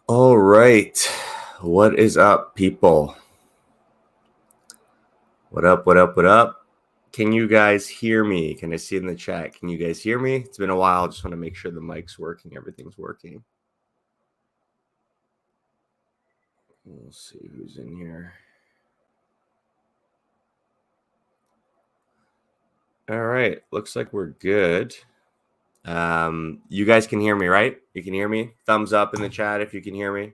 All right. What is up, people? What up? What up? What up? Can you guys hear me? Can I see in the chat? Can you guys hear me? It's been a while. I just want to make sure the mic's working. Everything's working. We'll see who's in here. All right. Looks like we're good. You guys can hear me, right? You can hear me? Thumbs up in the chat if you can hear me.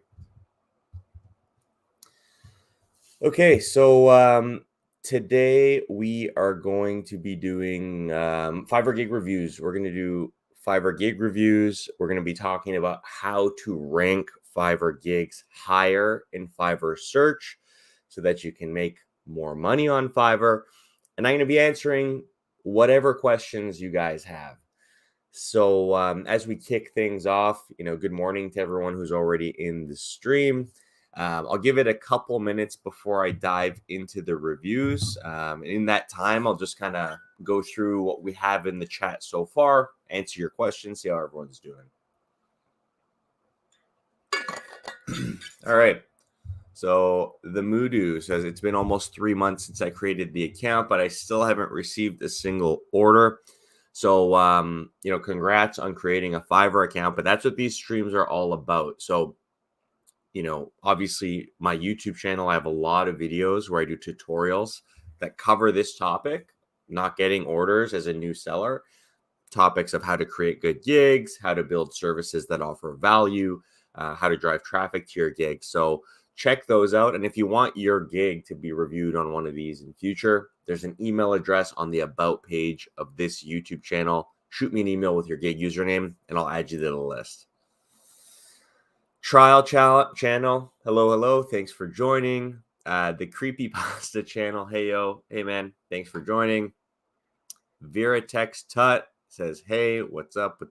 Okay, so today we are going to be doing Fiverr gig reviews. We're going to do Fiverr gig reviews. We're going to be talking about how to rank Fiverr gigs higher in Fiverr search so that you can make more money on Fiverr. And I'm going to be answering whatever questions you guys have. So as we kick things off, good morning to everyone who's already in the stream. I'll give it a couple minutes before I dive into the reviews. In that time, I'll just kind of go through what we have in the chat so far, answer your questions, see how everyone's doing. All right. So the Mudu says it's been almost 3 months since I created the account, but I still haven't received a single order. So, congrats on creating a Fiverr account, but that's what these streams are all about. So, obviously my YouTube channel, I have a lot of videos where I do tutorials that cover this topic, not getting orders as a new seller, topics of how to create good gigs, how to build services that offer value, how to drive traffic to your gig. So check those out. And if you want your gig to be reviewed on one of these in future, there's an email address on the about page of this YouTube channel. Shoot me an email with your gig username and I'll add you to the list. Trial channel. Hello. Thanks for joining. The Creepypasta channel. Hey man. Thanks for joining. Veratex Tut says, hey, what's up?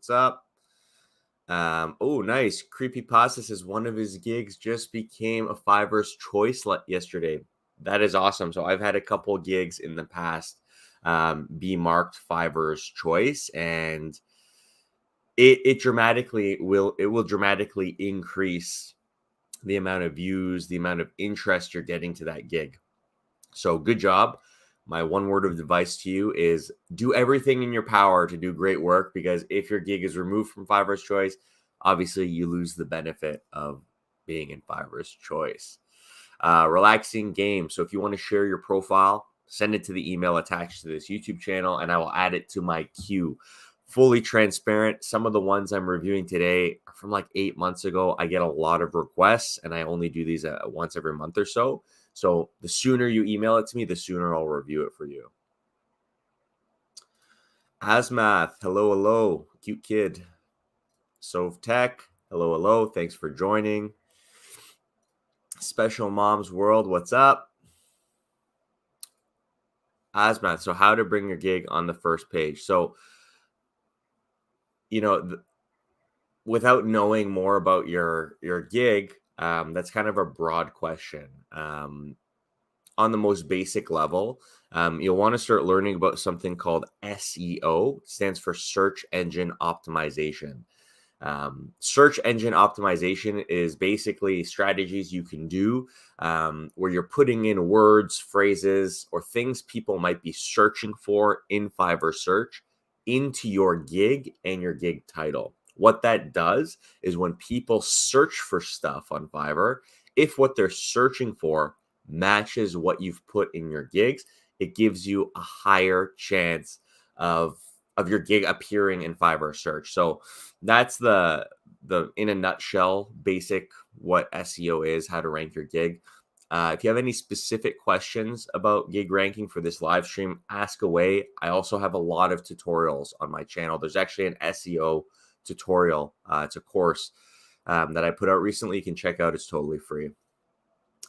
Oh, nice. Creepypasta says one of his gigs just became a Fiverr's choice yesterday. That is awesome. So I've had a couple gigs in the past be marked Fiverr's choice, and it will dramatically increase the amount of views, the amount of interest you're getting to that gig. So good job. My one word of advice to you is do everything in your power to do great work, because if your gig is removed from Fiverr's choice, obviously you lose the benefit of being in Fiverr's choice. Relaxing game. So if you want to share your profile, send it to the email attached to this YouTube channel and I will add it to my queue. Fully transparent. Some of the ones I'm reviewing today are from like 8 months ago. I get a lot of requests and I only do these once every month or so. So the sooner you email it to me, the sooner I'll review it for you. Asmath, hello. Cute kid. Sov Tech, hello. Thanks for joining. Special Mom's World, what's up? Asmath, so how to bring your gig on the first page. So, without knowing more about your gig, that's kind of a broad question. On the most basic level, you'll want to start learning about something called SEO. It stands for search engine optimization. Search engine optimization is basically strategies you can do where you're putting in words, phrases, or things people might be searching for in Fiverr search into your gig and your gig title. What that does is when people search for stuff on Fiverr, if what they're searching for matches what you've put in your gigs, it gives you a higher chance of your gig appearing in Fiverr search. So that's the in a nutshell, basic what SEO is, how to rank your gig. If you have any specific questions about gig ranking for this live stream, ask away. I also have a lot of tutorials on my channel. There's actually an SEO tutorial. It's a course that I put out recently. You can check out. It's totally free.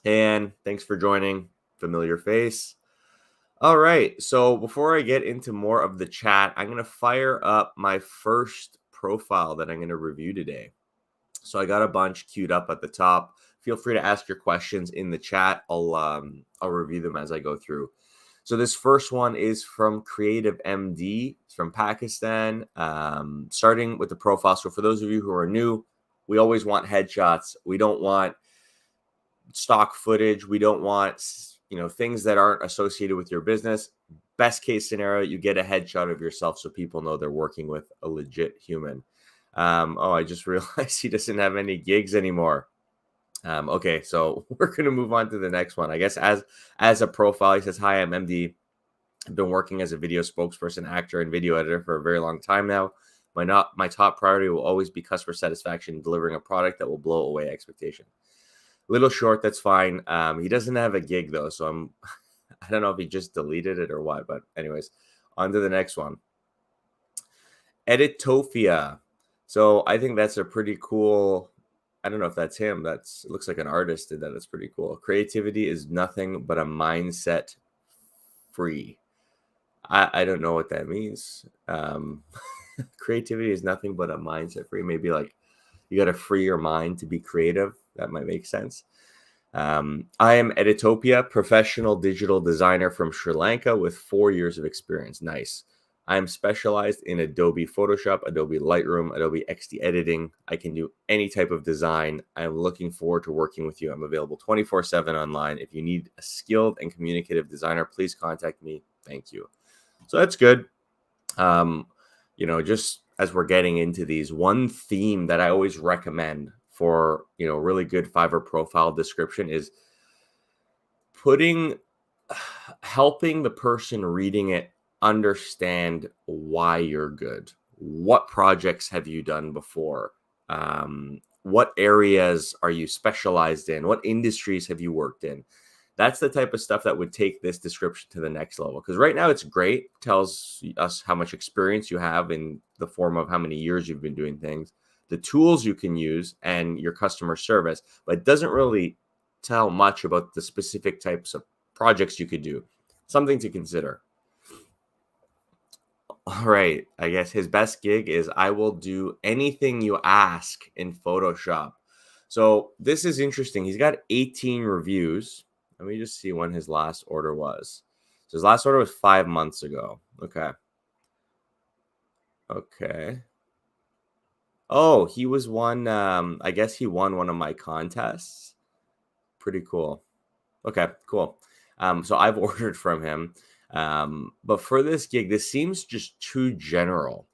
And thanks for joining. Familiar face. All right. So before I get into more of the chat, I'm going to fire up my first profile that I'm going to review today. So I got a bunch queued up at the top. Feel free to ask your questions in the chat. I'll review them as I go through. So this first one is from Creative MD. It's from Pakistan. Starting with the profile. So for those of you who are new, We always want headshots. We don't want stock footage. We don't want, things that aren't associated with your business. Best case scenario, you get a headshot of yourself so people know they're working with a legit human. I just realized he doesn't have any gigs anymore. Okay, so we're going to move on to the next one. I guess as a profile, he says, "Hi, I'm MD. I've been working as a video spokesperson, actor, and video editor for a very long time now. My top priority will always be customer satisfaction, delivering a product that will blow away expectation." Little short, that's fine. He doesn't have a gig though, so I don't know if he just deleted it or what. But anyways, on to the next one. Editofia. So I think that's a pretty cool. I don't know if that's him. It looks like an artist did that. That's pretty cool. Creativity is nothing but a mindset free. I don't know what that means. Creativity is nothing but a mindset free. Maybe like you got to free your mind to be creative. That might make sense. I am Editopia, professional digital designer from Sri Lanka with 4 years of experience. Nice. I am specialized in Adobe Photoshop, Adobe Lightroom, Adobe XD editing. I can do any type of design. I'm looking forward to working with you. I'm available 24/7 online. If you need a skilled and communicative designer, please contact me. Thank you. So that's good. Just as we're getting into these, one theme that I always recommend for, really good Fiverr profile description is helping the person reading it understand why you're good. What projects have you done before? What areas are you specialized in? What industries have you worked in? That's the type of stuff that would take this description to the next level. Because right now it's great, tells us how much experience you have in the form of how many years you've been doing things, the tools you can use, and your customer service. But it doesn't really tell much about the specific types of projects you could do. Something to consider. All right. I guess his best gig is "I will do anything you ask in Photoshop." So this is interesting. He's got 18 reviews. Let me just see when his last order was. So his last order was 5 months ago. Okay. Oh, he was one. I guess he won one of my contests. Pretty cool. Okay, cool. So I've ordered from him. But for this gig, this seems just too general.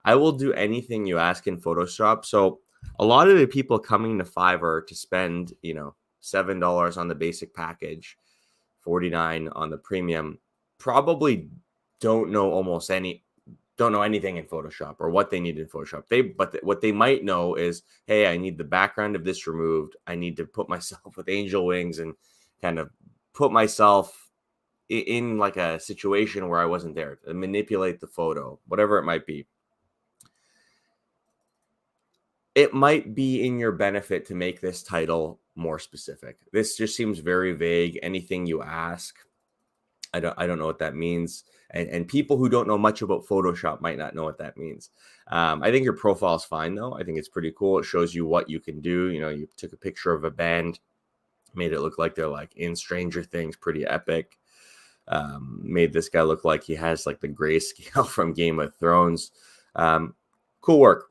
I will do anything you ask in Photoshop. So a lot of the people coming to Fiverr to spend, $7 on the basic package, $49 on the premium, probably don't know anything in Photoshop or what they need in Photoshop. What they might know is, hey, I need the background of this removed. I need to put myself with angel wings and kind of put myself in like a situation where I wasn't there, to manipulate the photo, whatever it might be. It might be in your benefit to make this title more specific. This just seems very vague. Anything you ask, I don't know what that means. And people who don't know much about Photoshop might not know what that means. I think your profile is fine though. I think it's pretty cool. It shows you what you can do. You took a picture of a band, made it look like they're like in Stranger Things, pretty epic. Made this guy look like he has like the grayscale from Game of Thrones. Cool work.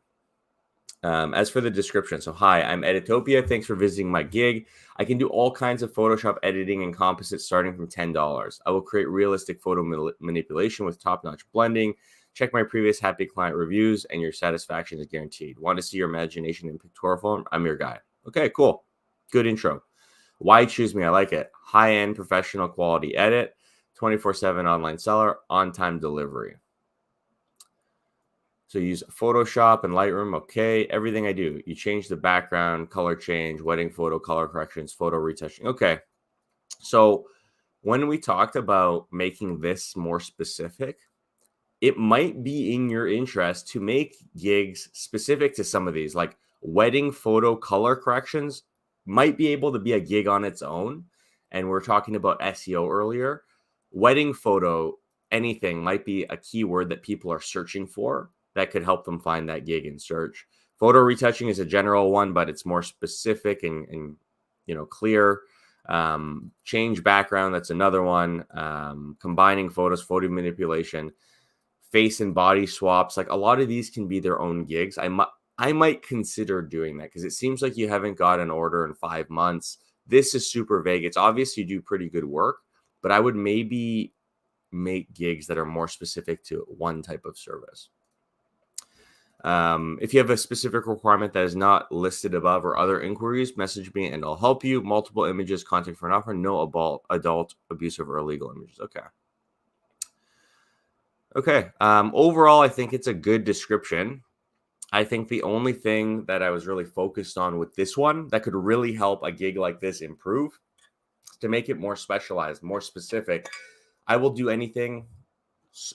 As for the description, so hi, I'm Editopia. Thanks for visiting my gig. I can do all kinds of Photoshop editing and composites starting from $10. I will create realistic photo manipulation with top-notch blending. Check my previous happy client reviews and your satisfaction is guaranteed. Want to see your imagination in pictorial form? I'm your guy. Okay, cool. Good intro. Why choose me? I like it. High-end professional quality edit, 24/7 online seller, on-time delivery. So use Photoshop and Lightroom. Okay, everything I do. You change the background, color change, wedding photo, color corrections, photo retouching. Okay. So when we talked about making this more specific, it might be in your interest to make gigs specific to some of these, like wedding photo color corrections might be able to be a gig on its own. And we're talking about SEO earlier. Wedding photo, anything might be a keyword that people are searching for that could help them find that gig in search. Photo retouching is a general one, but it's more specific and clear. Change background, that's another one. Combining photos, photo manipulation, face and body swaps. Like a lot of these can be their own gigs. I might consider doing that because it seems like you haven't got an order in 5 months. This is super vague. It's obvious you do pretty good work, but I would maybe make gigs that are more specific to one type of service. If you have a specific requirement that is not listed above or other inquiries, message me and I'll help you. Multiple images, contact for an offer, no adult, abusive, or illegal images. Okay. Overall, I think it's a good description. I think the only thing that I was really focused on with this one that could really help a gig like this improve to make it more specialized, more specific. I will do anything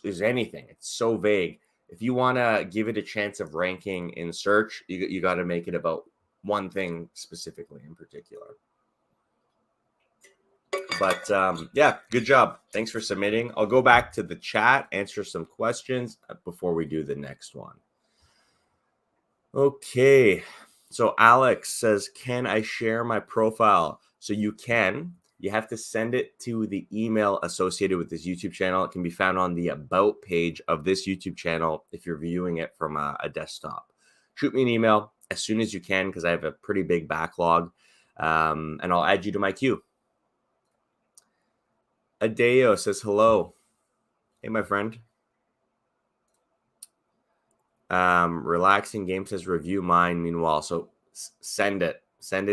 is anything. It's so vague. If you want to give it a chance of ranking in search, you got to make it about one thing specifically in particular. But yeah, good job. Thanks for submitting. I'll go back to the chat, answer some questions before we do the next one. Okay. So Alex says, can I share my profile? So you can. You have to send it to the email associated with this YouTube channel. It can be found on the About page of this YouTube channel if you're viewing it from a desktop. Shoot me an email as soon as you can because I have a pretty big backlog, and I'll add you to my queue. Adeo says, hello. Hey, my friend. Relaxing Game says, review mine meanwhile. So send it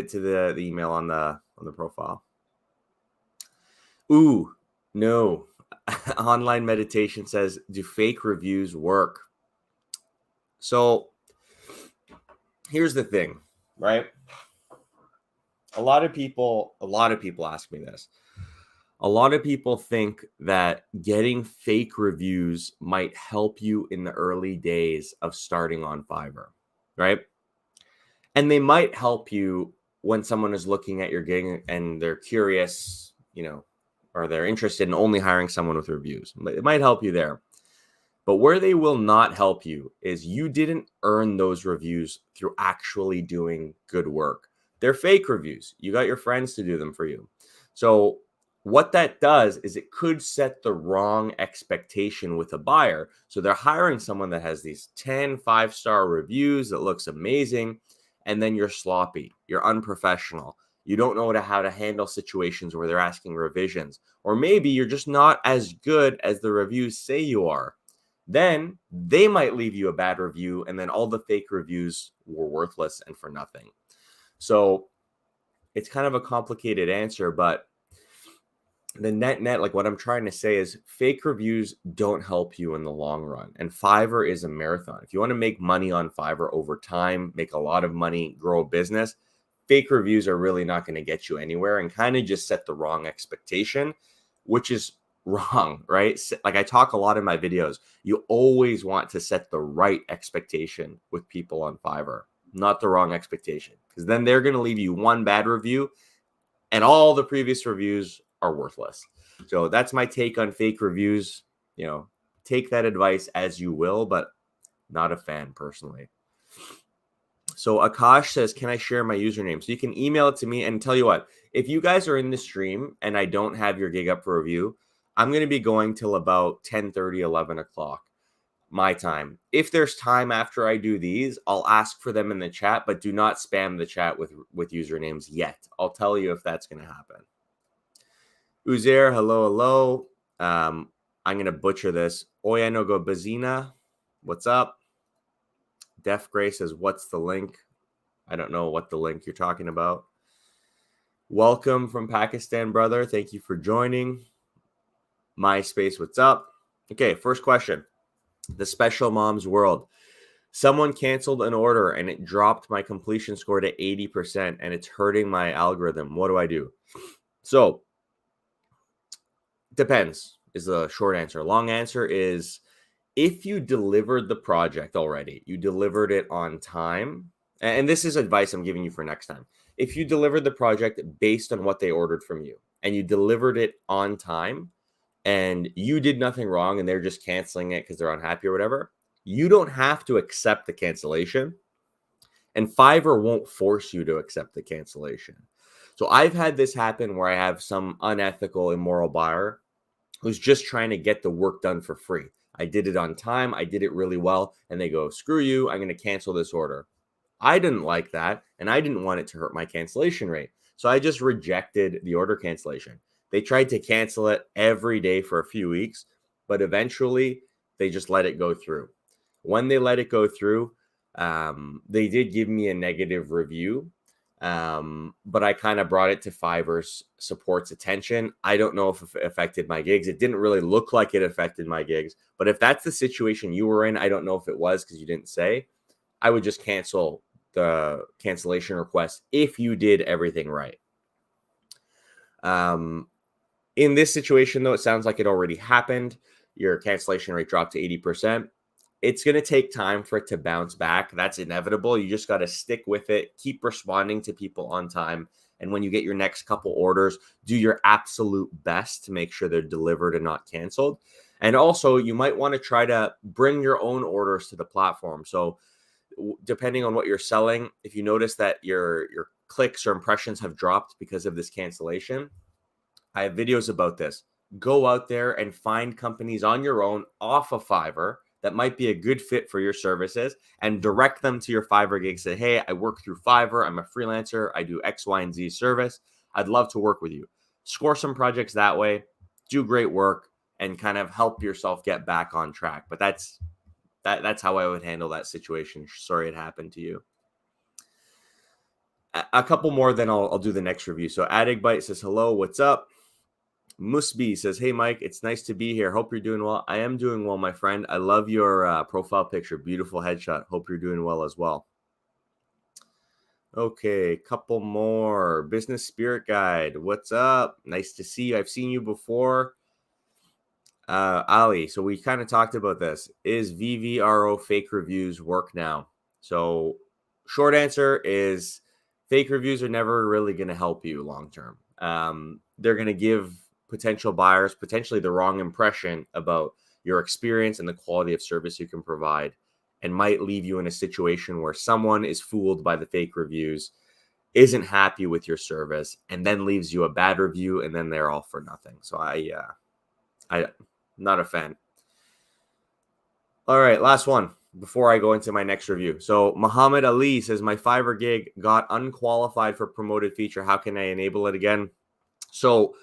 to the email on the profile. Ooh, no. Online meditation says, do fake reviews work? So here's the thing, right? A lot of people ask me this. A lot of people think that getting fake reviews might help you in the early days of starting on Fiverr, right? And they might help you when someone is looking at your gig and they're curious, or they're interested in only hiring someone with reviews. It might help you there. But where they will not help you is you didn't earn those reviews through actually doing good work. They're fake reviews. You got your friends to do them for you. So what that does is it could set the wrong expectation with a buyer. So they're hiring someone that has these 10 5-star reviews that looks amazing, and then you're sloppy, you're unprofessional. You don't know how to handle situations where they're asking revisions, or maybe you're just not as good as the reviews say you are. Then they might leave you a bad review, and then all the fake reviews were worthless and for nothing. So it's kind of a complicated answer, but the net, like what I'm trying to say is fake reviews don't help you in the long run. And Fiverr is a marathon. If you want to make money on Fiverr over time, make a lot of money, grow a business, fake reviews are really not going to get you anywhere and kind of just set the wrong expectation, which is wrong, right? Like I talk a lot in my videos, you always want to set the right expectation with people on Fiverr, not the wrong expectation, because then they're going to leave you one bad review and all the previous reviews are worthless. So that's my take on fake reviews. Take that advice as you will, but not a fan personally. So Akash says, can I share my username? So you can email it to me, and tell you what, if you guys are in the stream and I don't have your gig up for review, I'm going to be going till about 10:30, 11 o'clock my time. If there's time after I do these, I'll ask for them in the chat, but do not spam the chat with usernames yet. I'll tell you if that's going to happen. Uzair, hello. I'm going to butcher this. Oyanogo Bazina, what's up? Def Gray says, what's the link? I don't know what the link you're talking about. Welcome from Pakistan, brother. Thank you for joining. MySpace, what's up? Okay, first question. The Special Moms World. Someone canceled an order and it dropped my completion score to 80% and it's hurting my algorithm. What do I do? So, depends is the short answer. Long answer is if you delivered the project already, you delivered it on time, and this is advice I'm giving you for next time. If you delivered the project based on what they ordered from you and you delivered it on time and you did nothing wrong and they're just canceling it because they're unhappy or whatever, you don't have to accept the cancellation, and Fiverr won't force you to accept the cancellation. So I've had this happen where I have some unethical, immoral buyer who's just trying to get the work done for free. I did it on time. I did it really well. And they go, screw you. I'm going to cancel this order. I didn't like that, and I didn't want it to hurt my cancellation rate. So I just rejected the order cancellation. They tried to cancel it every day for a few weeks, but eventually they just let it go through. When they let it go through, they did give me a negative review, but I kind of brought it to Fiverr's support's attention. I don't know if it affected my gigs. It didn't really look like it affected my gigs, but if that's the situation you were in, I don't know if it was because you didn't say, I would just cancel the cancellation request if you did everything right. In this situation, though, it sounds like it already happened. Your cancellation rate dropped to 80%. It's going to take time for it to bounce back. That's inevitable. You just got to stick with it. Keep responding to people on time. And when you get your next couple orders, do your absolute best to make sure they're delivered and not canceled. And also, you might want to try to bring your own orders to the platform. So depending on what you're selling, if you notice that your clicks or impressions have dropped because of this cancellation, I have videos about this. Go out there and find companies on your own off of Fiverr that might be a good fit for your services and direct them to your Fiverr gig. Say, hey, I work through Fiverr. I'm a freelancer. I do X, Y, and Z service. I'd love to work with you. Score some projects that way, do great work, and kind of help yourself get back on track. But that's how I would handle that situation. Sorry it happened to you. A couple more, then I'll do the next review. So Adigbite says, hello, what's up? Musby says, hey, Mike, it's nice to be here. Hope you're doing well. I am doing well, my friend. I love your profile picture. Beautiful headshot. Hope you're doing well as well. Okay, couple more. Business Spirit Guide. What's up? Nice to see you. I've seen you before. Ali, so we kind of talked about this. Is VVRO fake reviews work now? So short answer is fake reviews are never really going to help you long term. They're going to give potential buyers potentially the wrong impression about your experience and the quality of service you can provide, and might leave you in a situation where someone is fooled by the fake reviews, isn't happy with your service, and then leaves you a bad review, and then they're all for nothing. So I'm not a fan. All right, last one before I go into my next review. So Muhammad Ali says, my Fiverr gig got unqualified for promoted feature. How can I enable it again? So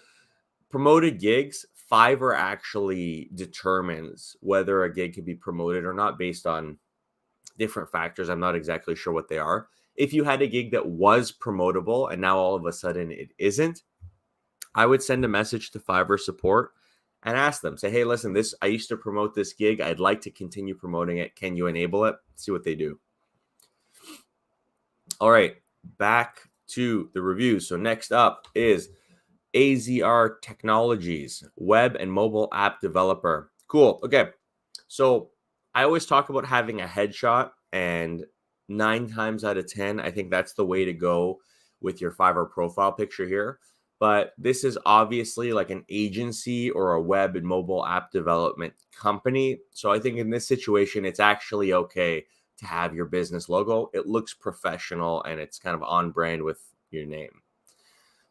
promoted gigs, Fiverr actually determines whether a gig can be promoted or not based on different factors. I'm not exactly sure what they are. If you had a gig that was promotable and now all of a sudden it isn't, I would send a message to Fiverr support and ask them, say, hey, listen, I used to promote this gig. I'd like to continue promoting it. Can you enable it? See what they do. All right, back to the reviews. So next up is AZR Technologies, web and mobile app developer. Cool. Okay. So I always talk about having a headshot, and 9 times out of 10, I think that's the way to go with your Fiverr profile picture here. But this is obviously like an agency or a web and mobile app development company. So I think in this situation, it's actually okay to have your business logo. It looks professional and it's kind of on brand with your name.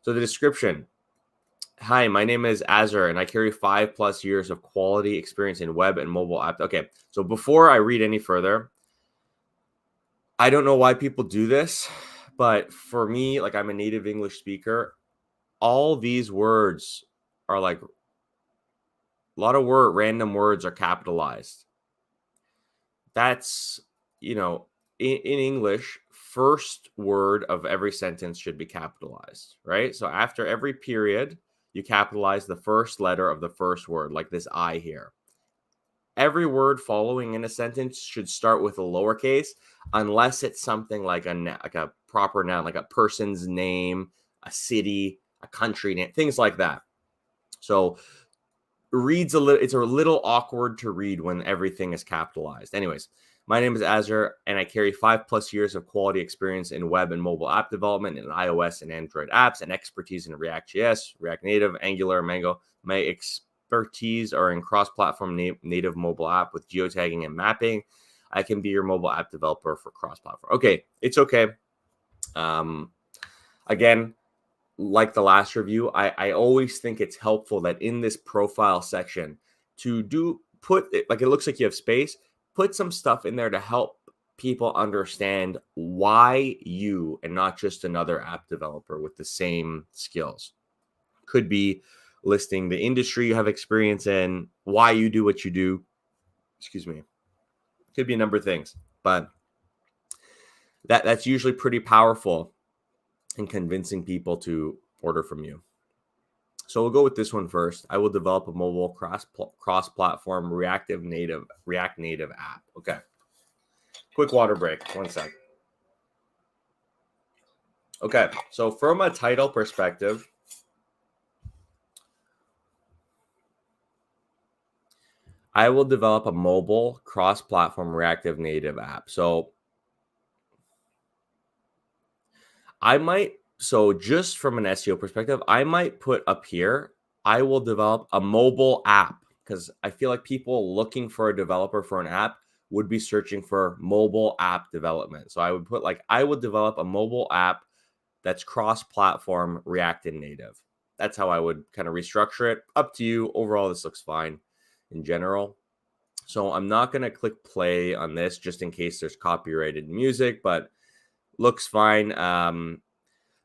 So the description. Hi, my name is Azar, and I carry 5+ years of quality experience in web and mobile app. Okay, so before I read any further, I don't know why people do this, but for me, like, I'm a native English speaker. All these words are like, a lot of random words are capitalized. That's, in English, first word of every sentence should be capitalized, right? So after every period, you capitalize the first letter of the first word, like this I here. Every word following in a sentence should start with a lowercase, unless it's something like a proper noun, like a person's name, a city, a country name, things like that. So it's a little awkward to read when everything is capitalized. Anyways, my name is Azar, and I carry 5+ years of quality experience in web and mobile app development in iOS and Android apps, and expertise in React.js, React Native, Angular, Mango. My expertise are in cross-platform native mobile app with geotagging and mapping. I can be your mobile app developer for cross-platform. Okay, it's okay. Again, like the last review, I always think it's helpful that in this profile section to put it, like, it looks like you have space, put some stuff in there to help people understand why you and not just another app developer with the same skills. Could be listing the industry you have experience in, why you do what you do. Excuse me. Could be a number of things, but that's usually pretty powerful in convincing people to order from you. So we'll go with this one first. I will develop a mobile cross-platform React Native app. Okay. Quick water break. 1 sec. Okay. So from a title perspective, I will develop a mobile cross-platform React Native app. So just from an SEO perspective, I might put up here, I will develop a mobile app, because I feel like people looking for a developer for an app would be searching for mobile app development. So I would put I would develop a mobile app that's cross-platform React and Native. That's how I would kind of restructure it. Up to you. Overall, this looks fine in general. So I'm not going to click play on this just in case there's copyrighted music, but looks fine.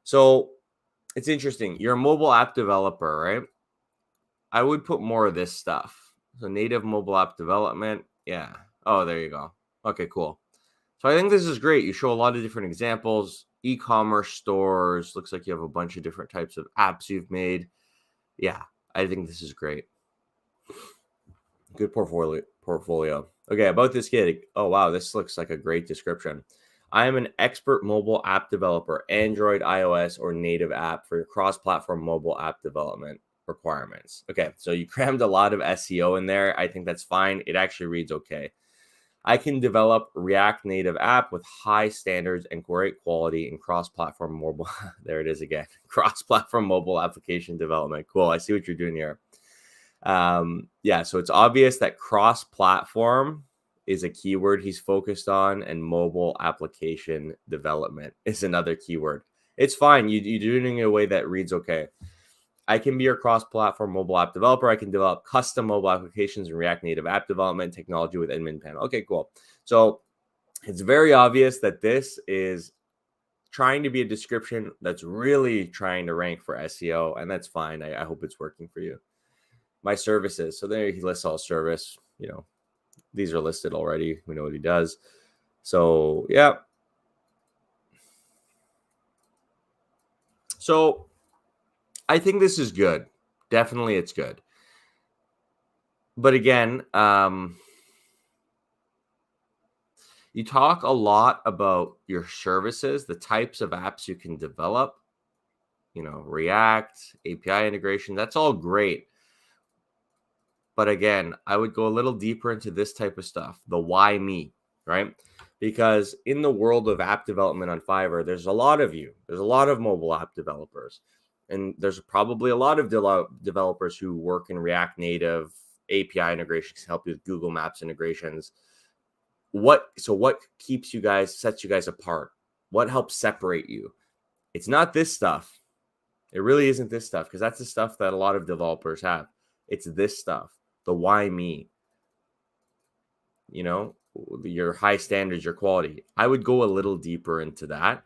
So it's interesting. You're a mobile app developer, right? I would put more of this stuff. So native mobile app development. Yeah. Oh, there you go. Okay, cool. So I think this is great. You show a lot of different examples, e-commerce stores. Looks like you have a bunch of different types of apps you've made. Yeah, I think this is great. Good portfolio. Okay, about this gig. Oh, wow. This looks like a great description. I am an expert mobile app developer, Android, iOS, or native app for your cross-platform mobile app development requirements. Okay, so you crammed a lot of SEO in there. I think that's fine. It actually reads okay. I can develop React Native app with high standards and great quality in cross-platform mobile. There it is again. Cross-platform mobile application development. Cool. I see what you're doing here. Yeah, so it's obvious that cross-platform is a keyword he's focused on, and mobile application development is another keyword. It's fine. You do it in a way that reads okay. I can be your cross-platform mobile app developer. I can develop custom mobile applications and React Native app development technology with admin panel. Okay, cool. So it's very obvious that this is trying to be a description that's really trying to rank for SEO, and that's fine. I hope it's working for you. My services. So there he lists all service. These are listed already. We know what he does. So, yeah. So I think this is good. Definitely it's good. But again, you talk a lot about your services, the types of apps you can develop, React, API integration. That's all great. But again, I would go a little deeper into this type of stuff, the why me, right? Because in the world of app development on Fiverr, there's a lot of you. There's a lot of mobile app developers. And there's probably a lot of developers who work in React Native, API integrations, help you with Google Maps integrations. What keeps you guys, sets you guys apart? What helps separate you? It's not this stuff. It really isn't this stuff, because that's the stuff that a lot of developers have. It's this stuff. The why me, your high standards, your quality. I would go a little deeper into that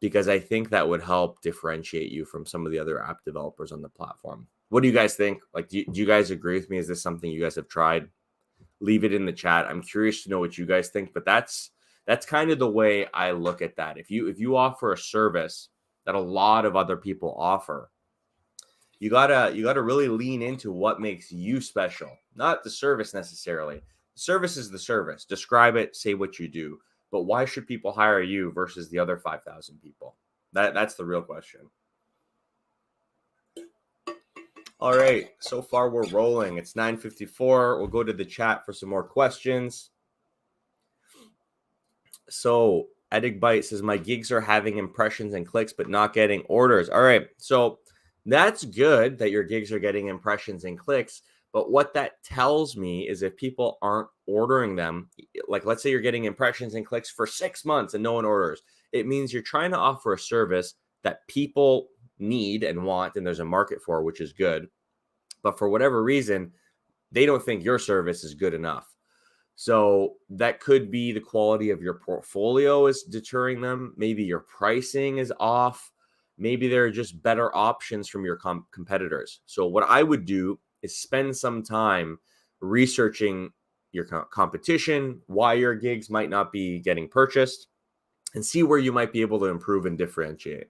because I think that would help differentiate you from some of the other app developers on the platform. What do you guys think? Do you guys agree with me? Is this something you guys have tried? Leave it in the chat. I'm curious to know what you guys think, but that's kind of the way I look at that. If you offer a service that a lot of other people offer, you gotta really lean into what makes you special, not the service necessarily. The service is the service. Describe it, say what you do. But why should people hire you versus the other 5,000 people? That's the real question. All right, so far we're rolling. It's 9:54. We'll go to the chat for some more questions. So Edigbite says, my gigs are having impressions and clicks, but not getting orders. All right, so that's good that your gigs are getting impressions and clicks. But what that tells me is if people aren't ordering them, like let's say you're getting impressions and clicks for 6 months and no one orders, it means you're trying to offer a service that people need and want, and there's a market for, which is good. But for whatever reason, they don't think your service is good enough. So that could be the quality of your portfolio is deterring them. Maybe your pricing is off. Maybe there are just better options from your competitors. So what I would do is spend some time researching your competition, why your gigs might not be getting purchased, and see where you might be able to improve and differentiate.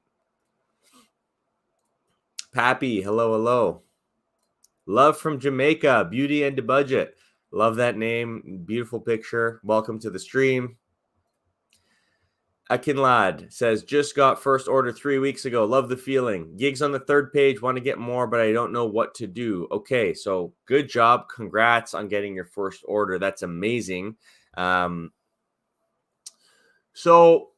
Pappy, hello, hello. Love from Jamaica, beauty and the budget. Love that name. Beautiful picture. Welcome to the stream. Akinlad says, just got first order 3 weeks ago. Love the feeling. Gigs on the third page. Want to get more, but I don't know what to do. Okay, so good job. Congrats on getting your first order. That's amazing. So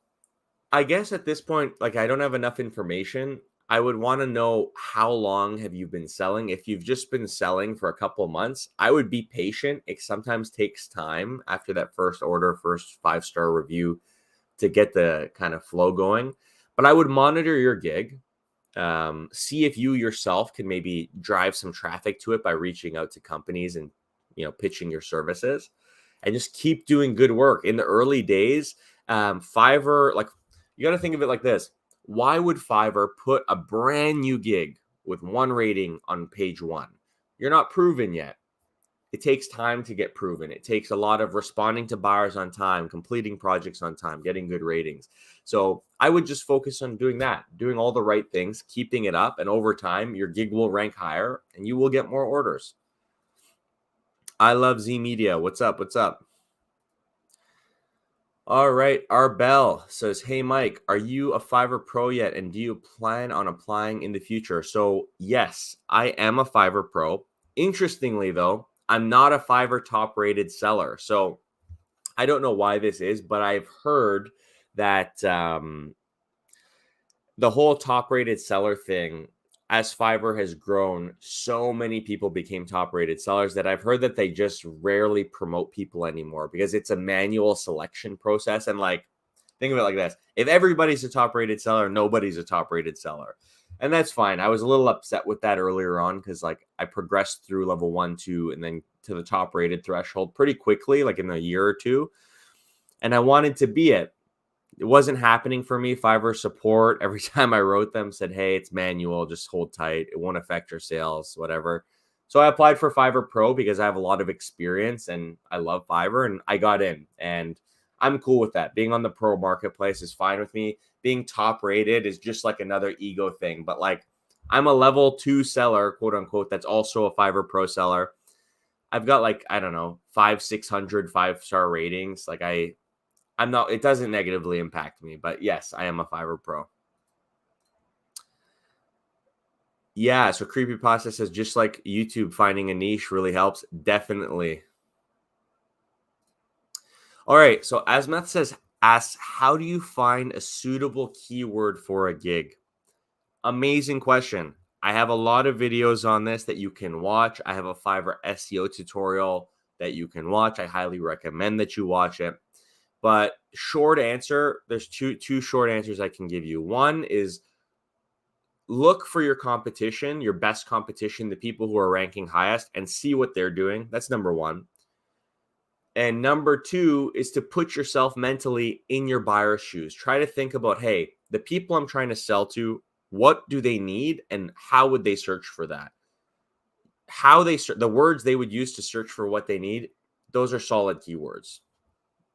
I guess at this point, like I don't have enough information. I would want to know how long have you been selling? If you've just been selling for a couple months, I would be patient. It sometimes takes time after that first order, first 5-star review to get the kind of flow going. But I would monitor your gig, see if you yourself can maybe drive some traffic to it by reaching out to companies and pitching your services, and just keep doing good work in the early days. Fiverr, like you got to think of it like this. Why would Fiverr put a brand new gig with 1 rating on page 1? You're not proven yet. It takes time to get proven. It takes a lot of responding to buyers on time, completing projects on time, getting good ratings. So I would just focus on doing that, doing all the right things, keeping it up. And over time, your gig will rank higher and you will get more orders. I love Z Media. What's up? What's up? All right. Arbel says, hey, Mike, are you a Fiverr Pro yet? And do you plan on applying in the future? So yes, I am a Fiverr Pro. Interestingly, though, I'm not a Fiverr top rated seller. So I don't know why this is, but I've heard that the whole top rated seller thing, as Fiverr has grown, so many people became top rated sellers that I've heard that they just rarely promote people anymore because it's a manual selection process. And like, think of it like this. If everybody's a top rated seller, nobody's a top rated seller. And that's fine. I was a little upset with that earlier on because like I progressed through level 1, 2, and then to the top rated threshold pretty quickly, like in a year or two. And I wanted to be it. It wasn't happening for me. Fiverr support, every time I wrote them, said, hey, it's manual. Just hold tight. It won't affect your sales, whatever. So I applied for Fiverr Pro because I have a lot of experience and I love Fiverr, and I got in. And I'm cool with that. Being on the pro marketplace is fine with me. Being top rated is just like another ego thing. But like, I'm a level 2 seller, quote unquote, that's also a Fiverr Pro seller. I've got like, I don't know, 600 5-star ratings. Like I'm not, it doesn't negatively impact me, but yes, I am a Fiverr Pro. Yeah, so Creepypasta says, just like YouTube, finding a niche really helps. Definitely. All right, so Asmeth says, asks, how do you find a suitable keyword for a gig? Amazing question. I have a lot of videos on this that you can watch. I have a Fiverr SEO tutorial that you can watch. I highly recommend that you watch it. But short answer, there's two short answers I can give you. One is look for your competition, your best competition, the people who are ranking highest, and see what they're doing. That's number 1. And number 2 is to put yourself mentally in your buyer's shoes. Try to think about, hey, the people I'm trying to sell to, what do they need and how would they search for that? How they the words they would use to search for what they need, those are solid keywords.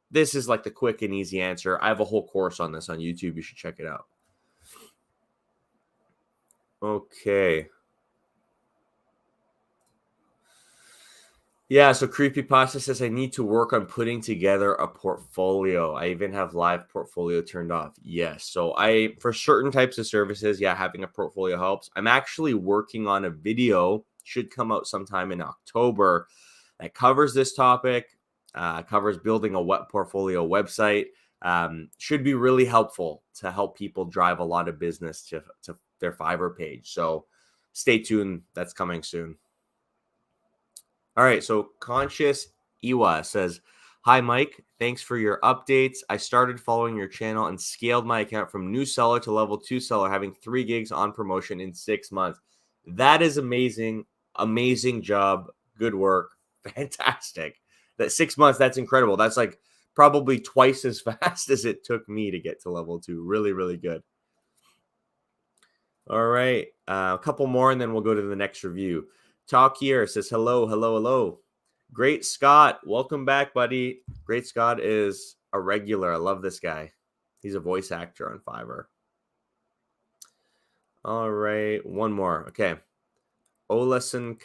This is like the quick and easy answer. I have a whole course on this on YouTube. You should check it out. Okay. Yeah, so Creepypasta says, I need to work on putting together a portfolio. I even have live portfolio turned off. Yes. So for certain types of services, yeah, having a portfolio helps. I'm actually working on a video, should come out sometime in October, that covers this topic, covers building a web portfolio website. Should be really helpful to help people drive a lot of business to their Fiverr page. So stay tuned. That's coming soon. All right, so Conscious Iwa says, hi, Mike. Thanks for your updates. I started following your channel and scaled my account from new seller to level 2 seller, having 3 gigs on promotion in 6 months. That is amazing. Amazing job. Good work. Fantastic. That 6 months, that's incredible. That's like probably twice as fast as it took me to get to level 2. Really, really good. All right. A couple more and then we'll go to the next review. Talk here says, hello, hello, hello. Great Scott. Welcome back, buddy. Great Scott is a regular. I love this guy. He's a voice actor on Fiverr. All right. One more. Okay. Olason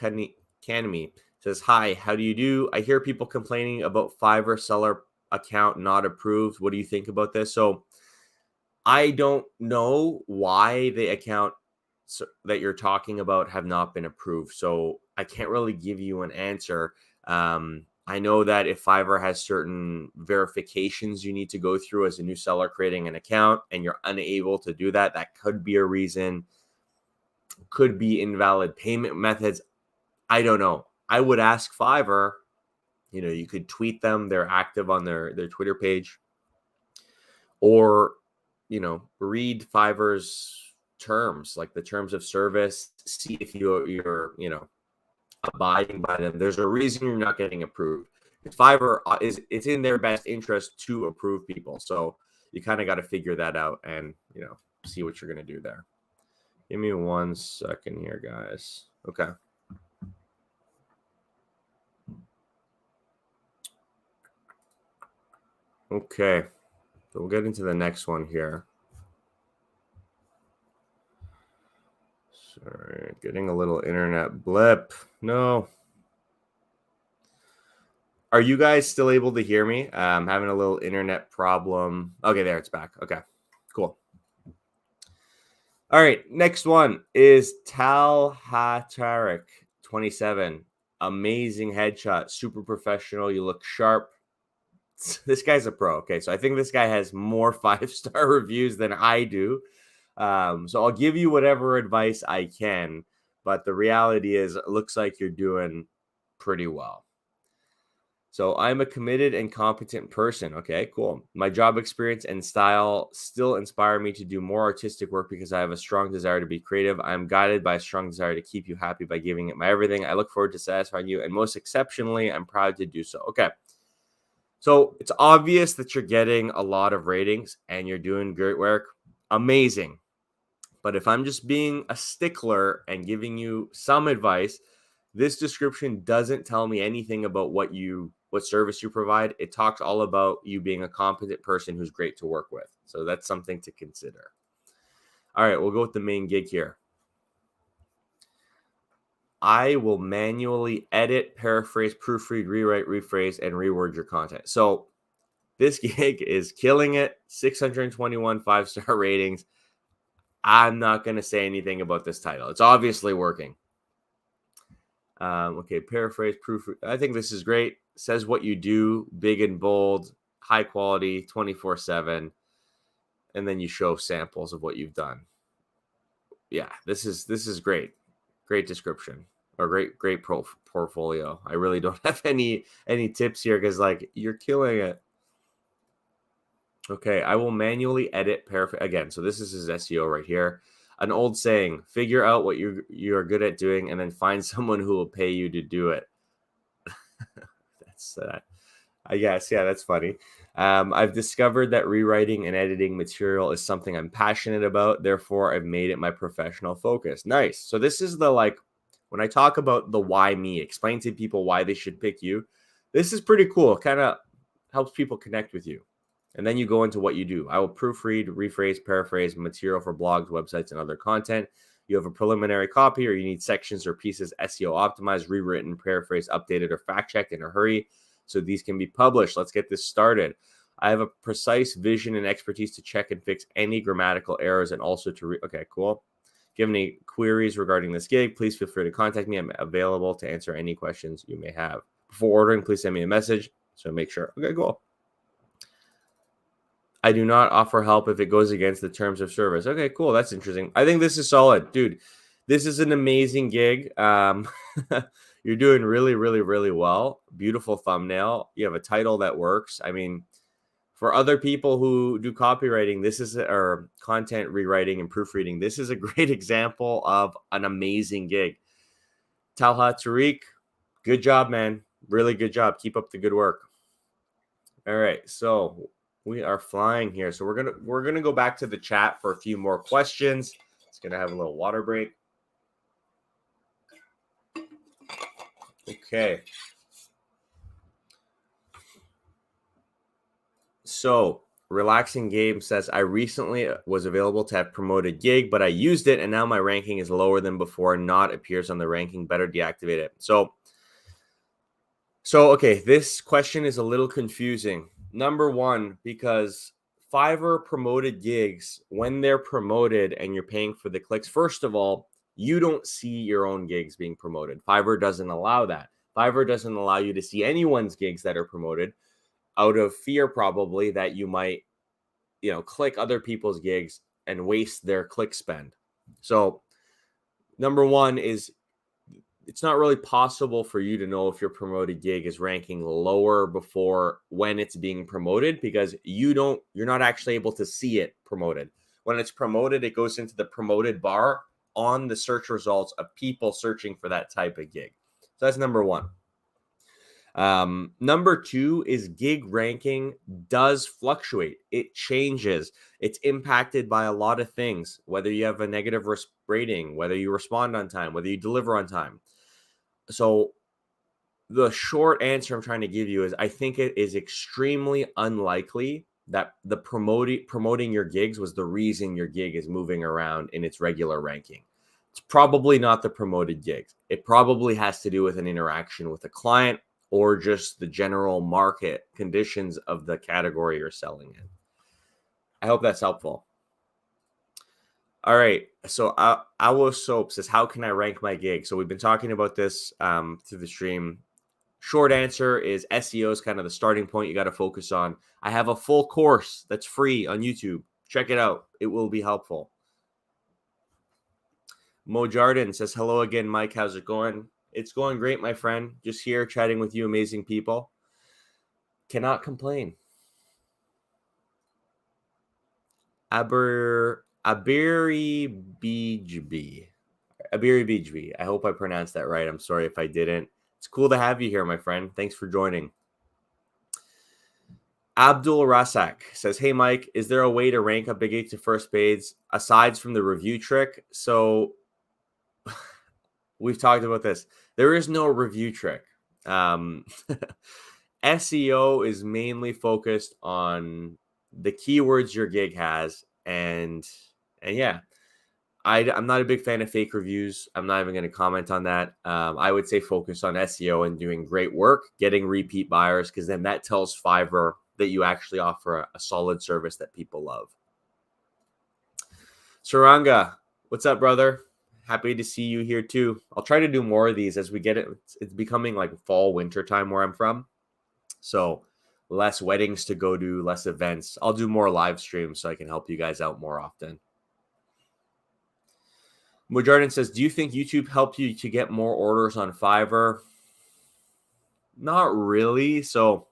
Kanemi says, hi, how do you do? I hear people complaining about Fiverr seller account not approved. What do you think about this? So I don't know why the account that you're talking about have not been approved. So I can't really give you an answer. I know that if Fiverr has certain verifications you need to go through as a new seller creating an account and you're unable to do that, that could be a reason. Could be invalid payment methods. I don't know. I would ask Fiverr. You could tweet them. They're active on their Twitter page. Or, read Fiverr's terms, like the terms of service. See if you're abiding by them. There's a reason you're not getting approved. Fiverr it's in their best interest to approve people. So you kind of got to figure that out and, see what you're going to do there. Give me 1 second here, guys. Okay. Okay. So we'll get into the next one here. Sorry, getting a little internet blip. No. Are you guys still able to hear me? I'm having a little internet problem. Okay, there, it's back. Okay, cool. All right, next one is Tal Hatarik, 27. Amazing headshot, super professional. You look sharp. This guy's a pro. Okay, so I think this guy has more 5-star reviews than I do. So I'll give you whatever advice I can, but the reality is it looks like you're doing pretty well. So I'm a committed and competent person. Okay, cool. My job experience and style still inspire me to do more artistic work because I have a strong desire to be creative. I'm guided by a strong desire to keep you happy by giving it my everything. I look forward to satisfying you, and most exceptionally, I'm proud to do so. Okay. So it's obvious that you're getting a lot of ratings and you're doing great work. Amazing. But if I'm just being a stickler and giving you some advice, this description doesn't tell me anything about what service you provide. It talks all about you being a competent person who's great to work with. So that's something to consider. All right, we'll go with the main gig here. I will manually edit, paraphrase, proofread, rewrite, rephrase, and reword your content. So this gig is killing it. 621 5-star ratings. I'm not going to say anything about this title. It's obviously working. Okay, paraphrase, proofread. I think this is great. Says what you do, big and bold, high quality, 24/7. And then you show samples of what you've done. Yeah, this is great. Great description. Or great portfolio. I really don't have any tips here because you're killing it. Okay, I will manually edit paraphrase again. So this is his SEO right here. An old saying: figure out what you're good at doing, and then find someone who will pay you to do it. That's I guess, yeah, that's funny. I've discovered that rewriting and editing material is something I'm passionate about. Therefore, I've made it my professional focus. Nice. So this is when I talk about the why me, explain to people why they should pick you. This is pretty cool. Kind of helps people connect with you. And then you go into what you do. I will proofread, rephrase, paraphrase material for blogs, websites, and other content. You have a preliminary copy or you need sections or pieces SEO optimized, rewritten, paraphrased, updated, or fact-checked in a hurry so these can be published. Let's get this started. I have a precise vision and expertise to check and fix any grammatical errors and also to okay, cool. If you have any queries regarding this gig, please feel free to contact me. I'm available to answer any questions you may have. Before ordering, please send me a message so make sure. Okay, cool. I do not offer help if it goes against the terms of service. Okay, cool. That's interesting. I think this is solid. Dude, this is an amazing gig. You're doing really, really, really well. Beautiful thumbnail. You have a title that works. I mean, for other people who do copywriting, or content rewriting and proofreading, this is a great example of an amazing gig. Talha Tariq, good job, man. Really good job. Keep up the good work. All right, so we are flying here. So we're gonna go back to the chat for a few more questions. It's gonna have a little water break. Okay. So Relaxing Game says, I recently was available to have promoted gig, but I used it and now my ranking is lower than before. Not appears on the ranking. Better deactivate it. So okay, this question is a little confusing. Number one, because Fiverr promoted gigs, when they're promoted and you're paying for the clicks, first of all, you don't see your own gigs being promoted. Fiverr doesn't allow that. Fiverr doesn't allow you to see anyone's gigs that are promoted out of fear, probably, that you might, click other people's gigs and waste their click spend. So number one is, it's not really possible for you to know if your promoted gig is ranking lower before when it's being promoted, because you're not actually able to see it promoted. When it's promoted, it goes into the promoted bar on the search results of people searching for that type of gig. So that's number one. Number two is gig ranking does fluctuate. It changes. It's impacted by a lot of things, whether you have a negative rating, whether you respond on time, whether you deliver on time. So the short answer I'm trying to give you is, I think it is extremely unlikely that the promoting your gigs was the reason your gig is moving around in its regular ranking. It's probably not the promoted gigs. It probably has to do with an interaction with a client or just the general market conditions of the category you're selling in. I hope that's helpful. All right. So Our Soap says, how can I rank my gig? So we've been talking about this through the stream. Short answer is SEO is kind of the starting point you got to focus on. I have a full course that's free on YouTube. Check it out. It will be helpful. Mo Jardin says, hello again, Mike. How's it going? It's going great, my friend. Just here chatting with you amazing people. Cannot complain. Abiri Bijbi. I hope I pronounced that right. I'm sorry if I didn't. It's cool to have you here, my friend. Thanks for joining. Abdul Rasak says, hey, Mike, is there a way to rank up Big 8 to first page aside from the review trick? So we've talked about this. There is no review trick. SEO is mainly focused on the keywords your gig has. And yeah, I'm not a big fan of fake reviews. I'm not even going to comment on that. I would say focus on SEO and doing great work, getting repeat buyers, because then that tells Fiverr that you actually offer a solid service that people love. Saranga, what's up, brother? Happy to see you here too. I'll try to do more of these as we get it. It's becoming like fall, winter time where I'm from. So less weddings to go to, less events. I'll do more live streams so I can help you guys out more often. Mujardin says, do you think YouTube helped you to get more orders on Fiverr? Not really. So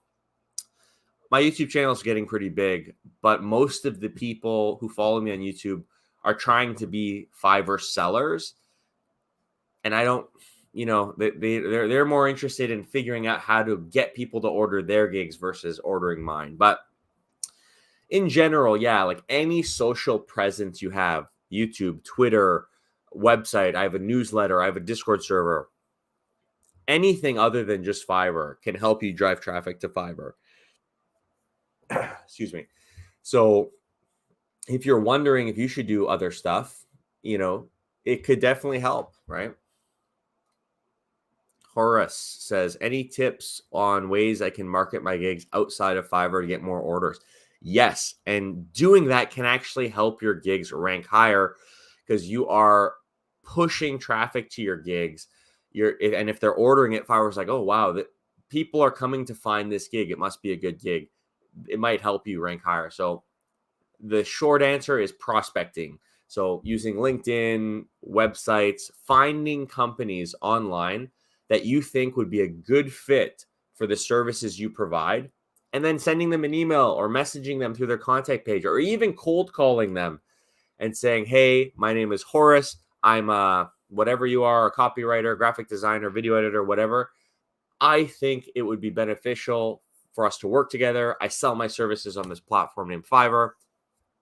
my YouTube channel is getting pretty big, but most of the people who follow me on YouTube are trying to be Fiverr sellers. And I don't, they're more interested in figuring out how to get people to order their gigs versus ordering mine. But in general, yeah, like any social presence you have, YouTube, Twitter, website, I have a newsletter, I have a Discord server, anything other than just Fiverr can help you drive traffic to Fiverr. Excuse me. So if you're wondering if you should do other stuff, it could definitely help, right? Horace says, any tips on ways I can market my gigs outside of Fiverr to get more orders? Yes. And doing that can actually help your gigs rank higher because you are pushing traffic to your gigs. And if they're ordering it, Fiverr's like, oh, wow, people are coming to find this gig. It must be a good gig. It might help you rank higher. So the short answer is prospecting. So using LinkedIn, websites, finding companies online that you think would be a good fit for the services you provide, and then sending them an email or messaging them through their contact page, or even cold calling them and saying, hey, my name is Horace. I'm whatever you are, a copywriter, graphic designer, video editor, whatever. I think it would be beneficial for us to work together. I sell my services on this platform named Fiverr.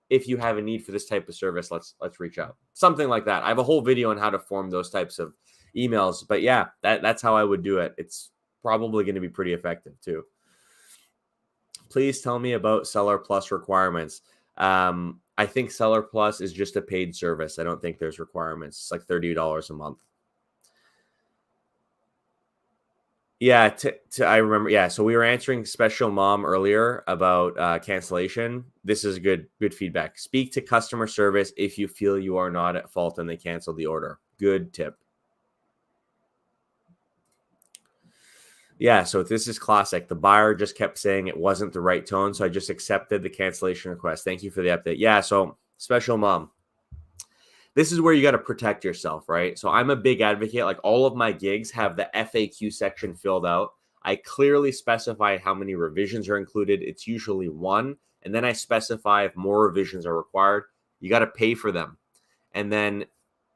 If you have a need for this type of service, let's reach out. Something like that. I have a whole video on how to form those types of emails. But yeah, that's how I would do it. It's probably going to be pretty effective too. Please tell me about Seller Plus requirements. I think Seller Plus is just a paid service. I don't think there's requirements. It's like $30 a month. Yeah, I remember. Yeah, so we were answering Special Mom earlier about cancellation. This is good feedback. Speak to customer service if you feel you are not at fault and they cancel the order. Good tip. Yeah, so this is classic. The buyer just kept saying it wasn't the right tone, so I just accepted the cancellation request. Thank you for the update. Yeah, so Special Mom, this is where you got to protect yourself, right? So I'm a big advocate. Like all of my gigs have the FAQ section filled out. I clearly specify how many revisions are included. It's usually one. And then I specify if more revisions are required, you got to pay for them. And then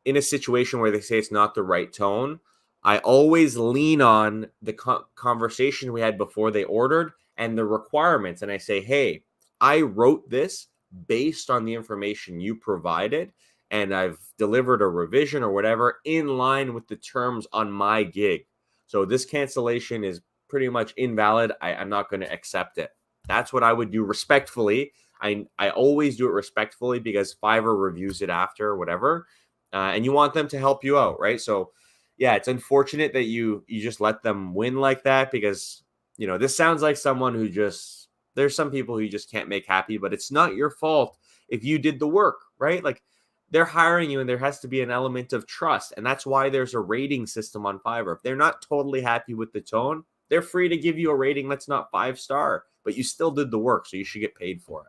in a situation where they say it's not the right tone, I always lean on the conversation we had before they ordered and the requirements. And I say, hey, I wrote this based on the information you provided, and I've delivered a revision or whatever in line with the terms on my gig. So this cancellation is pretty much invalid. I'm not going to accept it. That's what I would do respectfully. I always do it respectfully because Fiverr reviews it after or whatever. And you want them to help you out, right? So yeah, it's unfortunate that you just let them win like that because, this sounds like someone who just, there's some people who you just can't make happy, but it's not your fault if you did the work, right? Like they're hiring you and there has to be an element of trust. And that's why there's a rating system on Fiverr. If they're not totally happy with the tone, they're free to give you a rating that's not 5-star, but you still did the work. So you should get paid for it.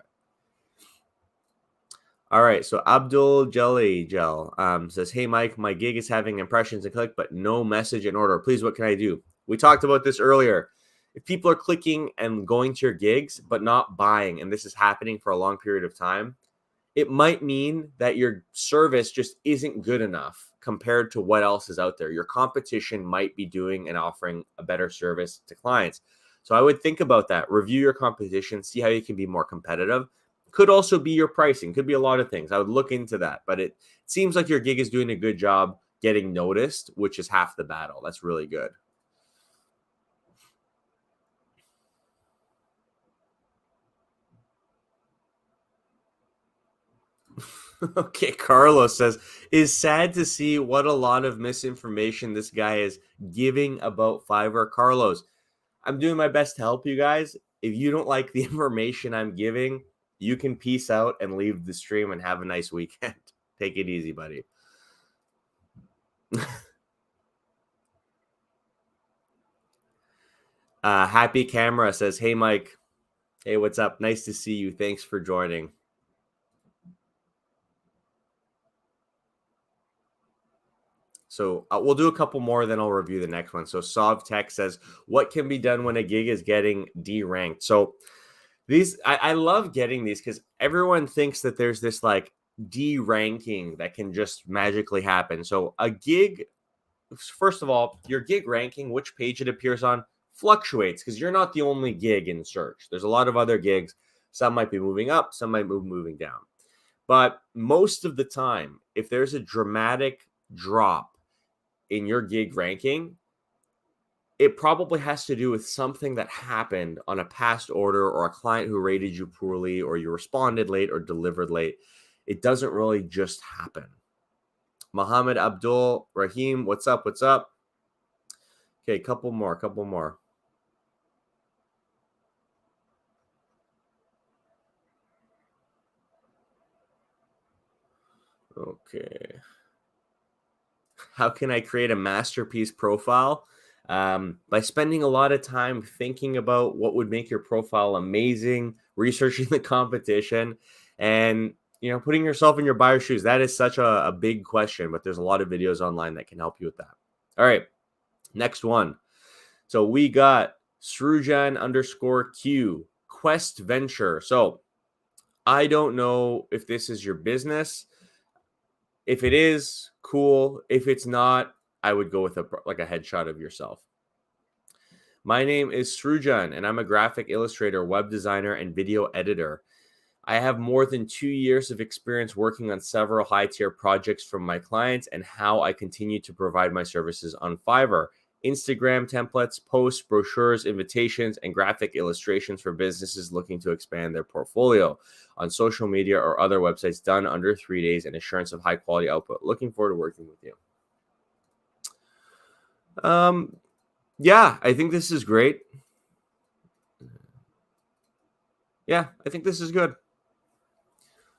All right, so Abdul Jelly Gel says, hey, Mike, my gig is having impressions and click, but no message in order. Please, what can I do? We talked about this earlier. If people are clicking and going to your gigs, but not buying, and this is happening for a long period of time, it might mean that your service just isn't good enough compared to what else is out there. Your competition might be doing and offering a better service to clients. So I would think about that. Review your competition, see how you can be more competitive. Could also be your pricing, could be a lot of things. I would look into that, but it seems like your gig is doing a good job getting noticed, which is half the battle. That's really good. Okay, Carlos says, is sad to see what a lot of misinformation this guy is giving about Fiverr. Carlos, I'm doing my best to help you guys. If you don't like the information I'm giving, you can peace out and leave the stream and have a nice weekend. Take it easy, buddy. Happy Camera says, hey, Mike. Hey, what's up? Nice to see you. Thanks for joining. So we'll do a couple more, then I'll review the next one. So Sovtech says, what can be done when a gig is getting deranked? So these, I love getting these because everyone thinks that there's this like deranking that can just magically happen. So a gig, first of all, your gig ranking, which page it appears on, fluctuates because you're not the only gig in search. There's a lot of other gigs. Some might be moving up, some might be moving down. But most of the time, if there's a dramatic drop in your gig ranking, it probably has to do with something that happened on a past order or a client who rated you poorly or you responded late or delivered late. It doesn't really just happen. Muhammad Abdul Rahim, what's up? What's up? Okay, couple more. Okay. How can I create a masterpiece profile? By spending a lot of time thinking about what would make your profile amazing, researching the competition, and putting yourself in your buyer's shoes. That is such a big question, but there's a lot of videos online that can help you with that. All right, next one. So we got Srujan_Q Quest Venture. So I don't know if this is your business. If it is, cool. If it's not, I would go with a headshot of yourself. My name is Srujan, and I'm a graphic illustrator, web designer, and video editor. I have more than 2 years of experience working on several high-tier projects from my clients and how I continue to provide my services on Fiverr. Instagram templates, posts, brochures, invitations, and graphic illustrations for businesses looking to expand their portfolio on social media or other websites, done under 3 days, and assurance of high-quality output. Looking forward to working with you. Yeah, I think this is great. Yeah, I think this is good.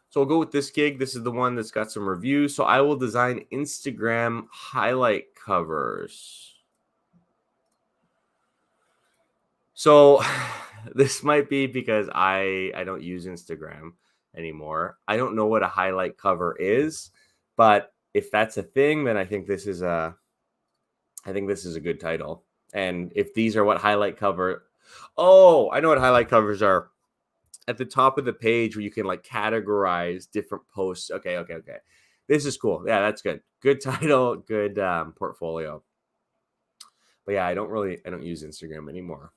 So we'll go with this gig. This is the one that's got some reviews. So I will design Instagram highlight covers. So this might be because I don't use Instagram anymore. I don't know what a highlight cover is, but if that's a thing, then I think this is a good title. And if these are what highlight cover, oh, I know what highlight covers are. At the top of the page where you can like categorize different posts. Okay. This is cool. Yeah, that's good. Good title, good portfolio. But yeah, I don't use Instagram anymore.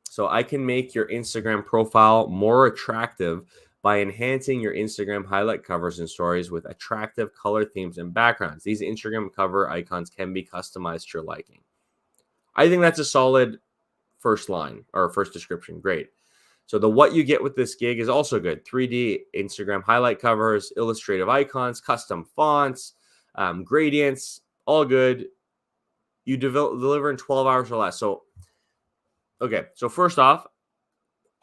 So I can make your Instagram profile more attractive by enhancing your Instagram highlight covers and stories with attractive color themes and backgrounds. These Instagram cover icons can be customized to your liking. I think that's a solid first line or first description. Great. So the what you get with this gig is also good. 3D Instagram highlight covers, illustrative icons, custom fonts, gradients, all good. You deliver in 12 hours or less. So, okay. So first off,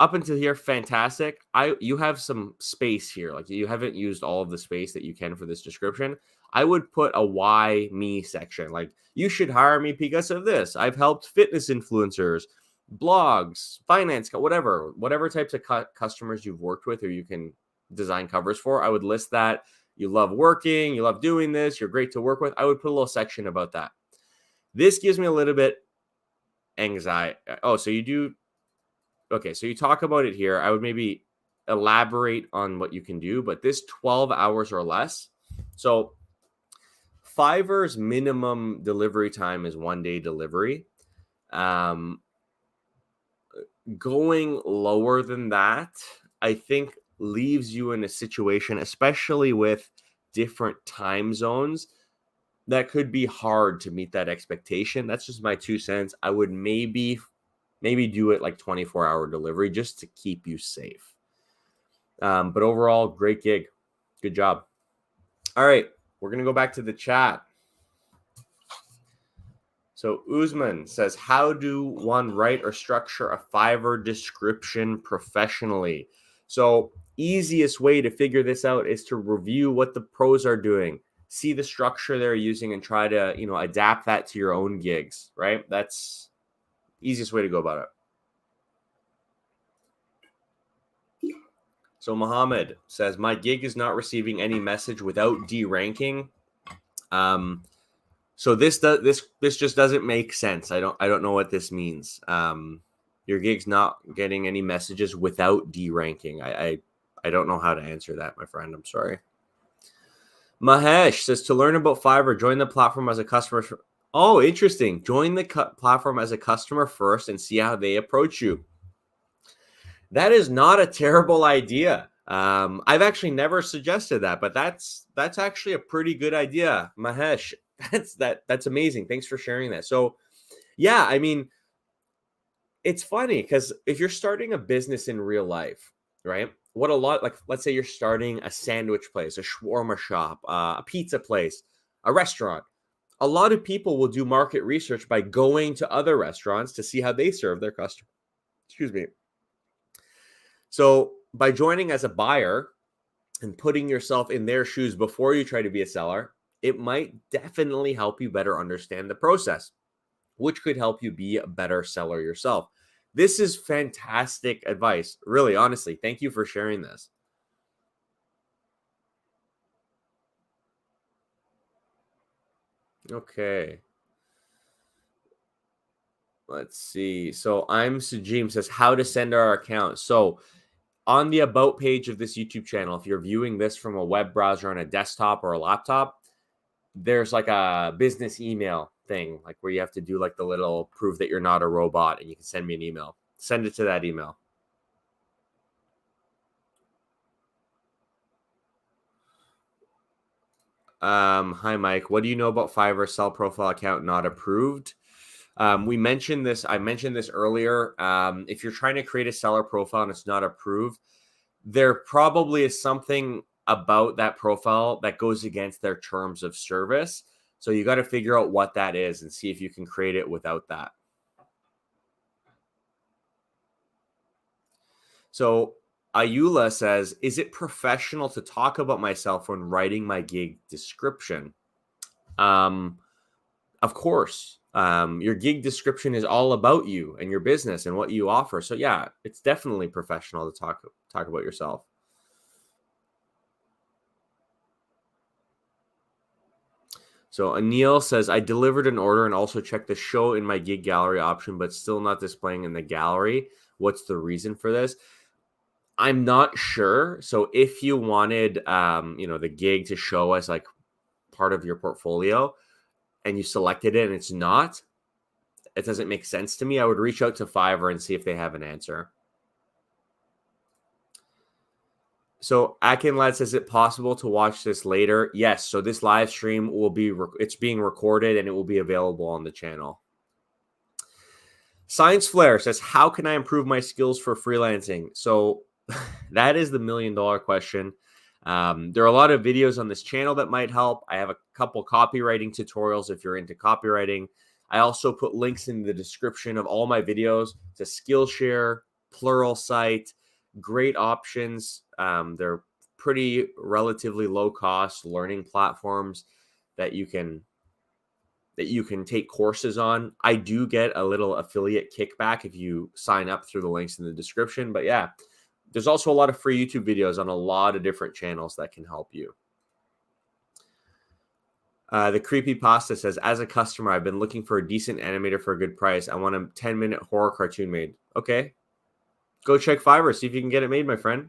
up until here, fantastic. You have some space here. Like you haven't used all of the space that you can for this description. I would put a why me section. Like you should hire me because of this. I've helped fitness influencers, blogs, finance, whatever types of customers you've worked with or you can design covers for. I would list that. You love working, you love doing this, you're great to work with. I would put a little section about that. This gives me a little bit anxiety. Oh, so you do. Okay, so you talk about it here. I would maybe elaborate on what you can do, but this 12 hours or less. So Fiverr's minimum delivery time is 1 day delivery. Going lower than that, I think leaves you in a situation, especially with different time zones, that could be hard to meet that expectation. That's just my 2 cents. I would maybe do it like 24-hour delivery just to keep you safe. But overall, great gig. Good job. All right, we're going to go back to the chat. So Usman says, how do one write or structure a Fiverr description professionally? So easiest way to figure this out is to review what the pros are doing, see the structure they're using and try to, adapt that to your own gigs, right? That's easiest way to go about it. So Mohammed says, my gig is not receiving any message without deranking. So this just doesn't make sense. I don't know what this means. Your gig's not getting any messages without deranking. I don't know how to answer that, my friend. I'm sorry. Mahesh says, to learn about Fiverr, join the platform as a customer. Oh, interesting. Join the platform as a customer first and see how they approach you. That is not a terrible idea. I've actually never suggested that, but that's actually a pretty good idea, Mahesh. That's amazing. Thanks for sharing that. So, yeah, I mean, it's funny because if you're starting a business in real life, right? Let's say you're starting a sandwich place, a shawarma shop, a pizza place, a restaurant. A lot of people will do market research by going to other restaurants to see how they serve their customers. Excuse me. So by joining as a buyer and putting yourself in their shoes before you try to be a seller, it might definitely help you better understand the process, which could help you be a better seller yourself. This is fantastic advice. Really, honestly, thank you for sharing this. Okay. Let's see. So I'm Sajim says, how to send our account. So on the about page of this YouTube channel, if you're viewing this from a web browser on a desktop or a laptop, there's like a business email thing, like where you have to do like the little prove that you're not a robot, and you can send me an email. Send it to that email. Hi, Mike. What do you know about Fiverr sell profile account not approved? We mentioned this. I mentioned this earlier. If you're trying to create a seller profile and it's not approved, there probably is something about that profile that goes against their terms of service. So you got to figure out what that is and see if you can create it without that. So Ayula says, is it professional to talk about myself when writing my gig description? Of course. Your gig description is all about you and your business and what you offer. So yeah, it's definitely professional to talk about yourself. So Anil says, I delivered an order and also checked the show in my gig gallery option, but still not displaying in the gallery. What's the reason for this? I'm not sure. So if you wanted, the gig to show as like part of your portfolio and you selected it and it's not, it doesn't make sense to me. I would reach out to Fiverr and see if they have an answer. So Akinlad says, is it possible to watch this later? Yes. So this live stream will be, it's being recorded and it will be available on the channel. Science Flare says, how can I improve my skills for freelancing? So that is the $1 million question. There are a lot of videos on this channel that might help. I have a couple copywriting tutorials if you're into copywriting. I also put links in the description of all my videos to Skillshare, Pluralsight, great options. They're pretty relatively low cost learning platforms that you can take courses on. I do get a little affiliate kickback if you sign up through the links in the description. But yeah, there's also a lot of free YouTube videos on a lot of different channels that can help you. The creepy pasta says, as a customer, I've been looking for a decent animator for a good price. I want a 10-minute horror cartoon made. Okay. Go check Fiverr. See if you can get it made, my friend.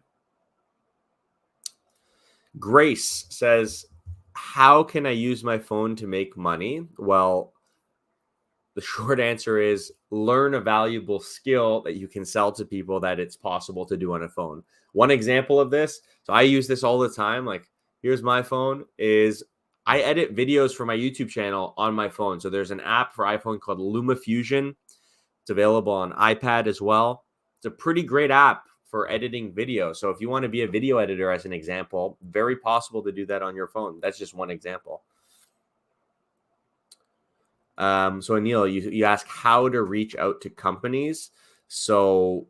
Grace says, how can I use my phone to make money? Well, the short answer is learn a valuable skill that you can sell to people that it's possible to do on a phone. One example of this, so I use this all the time. Like, here's my phone, is I edit videos for my YouTube channel on my phone. So there's an app for iPhone called LumaFusion. It's available on iPad as well. It's a pretty great app for editing video. So if you want to be a video editor, as an example, very possible to do that on your phone. That's just one example. So Anil, you ask how to reach out to companies. So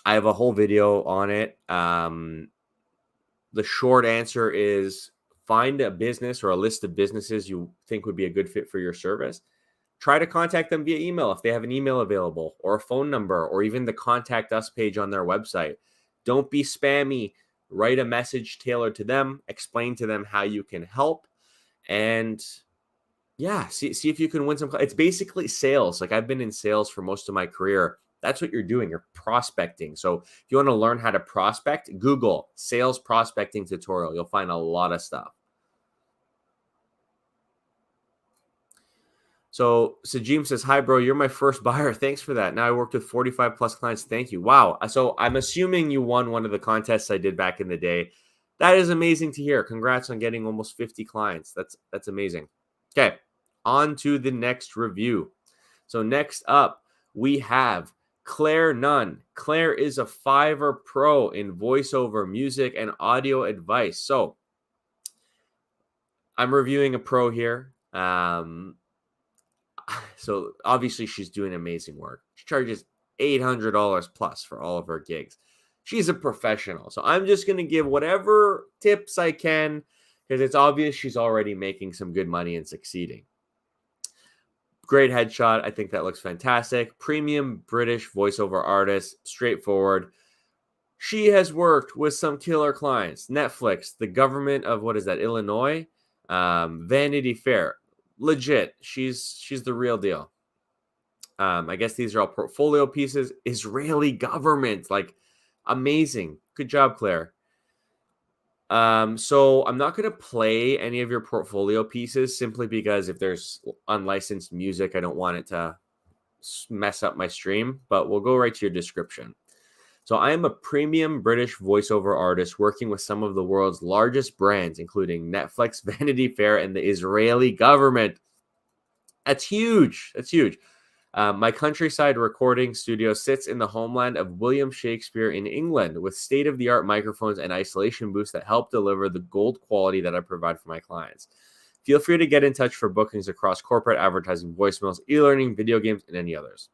I have a whole video on it. The short answer is find a business or a list of businesses you think would be a good fit for your service. Try to contact them via email if they have an email available, or a phone number, or even the contact us page on their website. Don't be spammy. Write a message tailored to them. Explain to them how you can help. And yeah, see if you can win some. It's basically sales. Like, I've been in sales for most of my career. That's what you're doing. You're prospecting. So if you want to learn how to prospect, Google sales prospecting tutorial. You'll find a lot of stuff. So Sajim says, hi, bro, you're my first buyer. Thanks for that. Now I worked with 45 plus clients. Thank you. Wow. So I'm assuming you won one of the contests I did back in the day. That is amazing to hear. Congrats on getting almost 50 clients. That's amazing. Okay, on to the next review. So next up, we have Claire Nunn. Claire is a Fiverr pro in voiceover, music, and audio advice. So I'm reviewing a pro here. So obviously she's doing amazing work. She charges $800 plus for all of her gigs. She's a professional. So I'm just going to give whatever tips I can, because it's obvious she's already making some good money and succeeding. Great headshot. I think that looks fantastic. Premium British voiceover artist, straightforward. She has worked with some killer clients. Netflix, the government of, what is that, Illinois? Vanity Fair. Legit. She's the real deal. I guess these are all portfolio pieces. Israeli government. Like, amazing. Good job, Claire. So I'm not going to play any of your portfolio pieces simply because if there's unlicensed music, I don't want it to mess up my stream, but we'll go right to your description. So I am a premium British voiceover artist working with some of the world's largest brands, including Netflix, Vanity Fair, and the Israeli government. That's huge. That's huge. My countryside recording studio sits in the homeland of William Shakespeare in England with state-of-the-art microphones and isolation booths that help deliver the gold quality that I provide for my clients. Feel free to get in touch for bookings across corporate advertising, voicemails, e-learning, video games, and any others.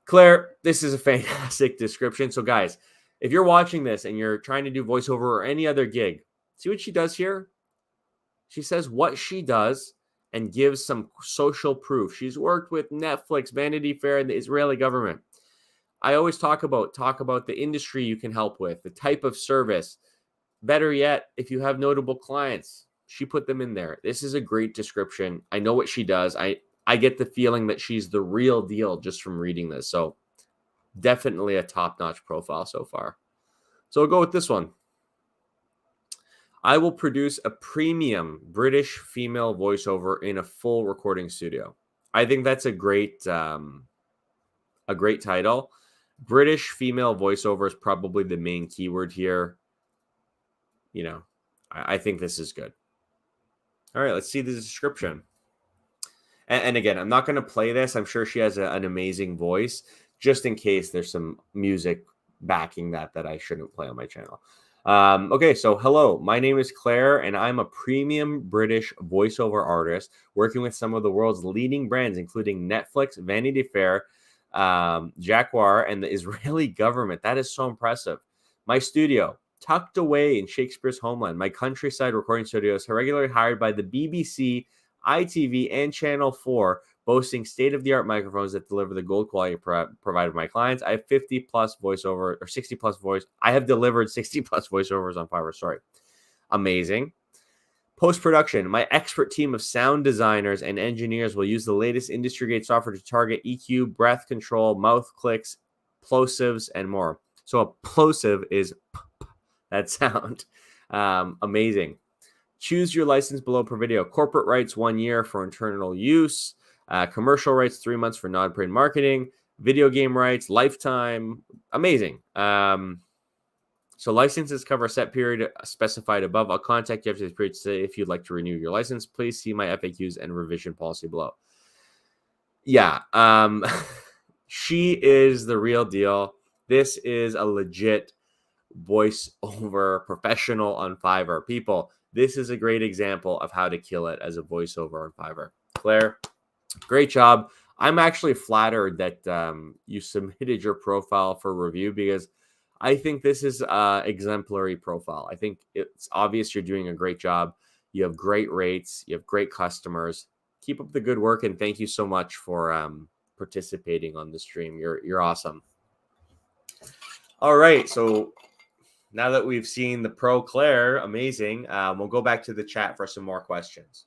Claire, this is a fantastic description. So guys, if you're watching this and you're trying to do voiceover or any other gig, see what she does here? She says what she does and gives some social proof. She's worked with Netflix, Vanity Fair, and the Israeli government. I always talk about the industry you can help with, the type of service. Better yet, if you have notable clients, she put them in there. This is a great description. I know what she does. I get the feeling that she's the real deal just from reading this. So definitely a top-notch profile so far. So we'll go with this one. I will produce a premium British female voiceover in a full recording studio. I think that's a great title. British female voiceover is probably the main keyword here. You know, I think this is good. All right, let's see the description. And again, I'm not going to play this. I'm sure she has an amazing voice, just in case there's some music backing that I shouldn't play on my channel. Okay, so hello, my name is Claire, and I'm a premium British voiceover artist working with some of the world's leading brands, including Netflix, Vanity Fair, Jaguar, and the Israeli government. That is so impressive. My studio, tucked away in Shakespeare's homeland, my countryside recording studio is regularly hired by the BBC, ITV, and Channel 4, boasting state-of-the-art microphones that deliver the gold quality provided by my clients. I have 50 plus voiceover or 60 plus voice. I have delivered 60 plus voiceovers on Fiverr. Sorry. Amazing. Post-production. My expert team of sound designers and engineers will use the latest industry-grade software to target EQ, breath control, mouth clicks, plosives, and more. So a plosive is that sound. Amazing. Choose your license below per video. Corporate rights 1 year for internal use. Commercial rights 3 months for non-print marketing. Video game rights lifetime. Amazing. So licenses cover a set period specified above. I'll contact you after this period to say if you'd like to renew your license. Please see my FAQs and revision policy below. Yeah. She is the real deal. This is a legit voiceover professional on Fiverr. People, this is a great example of how to kill it as a voiceover on Fiverr. Claire, great job. I'm actually flattered that you submitted your profile for review because I think this is an exemplary profile. I think it's obvious you're doing a great job. You have great rates. You have great customers. Keep up the good work, and thank you so much for participating on the stream. You're awesome. All right, so now that we've seen the pro Claire, amazing. We'll go back to the chat for some more questions.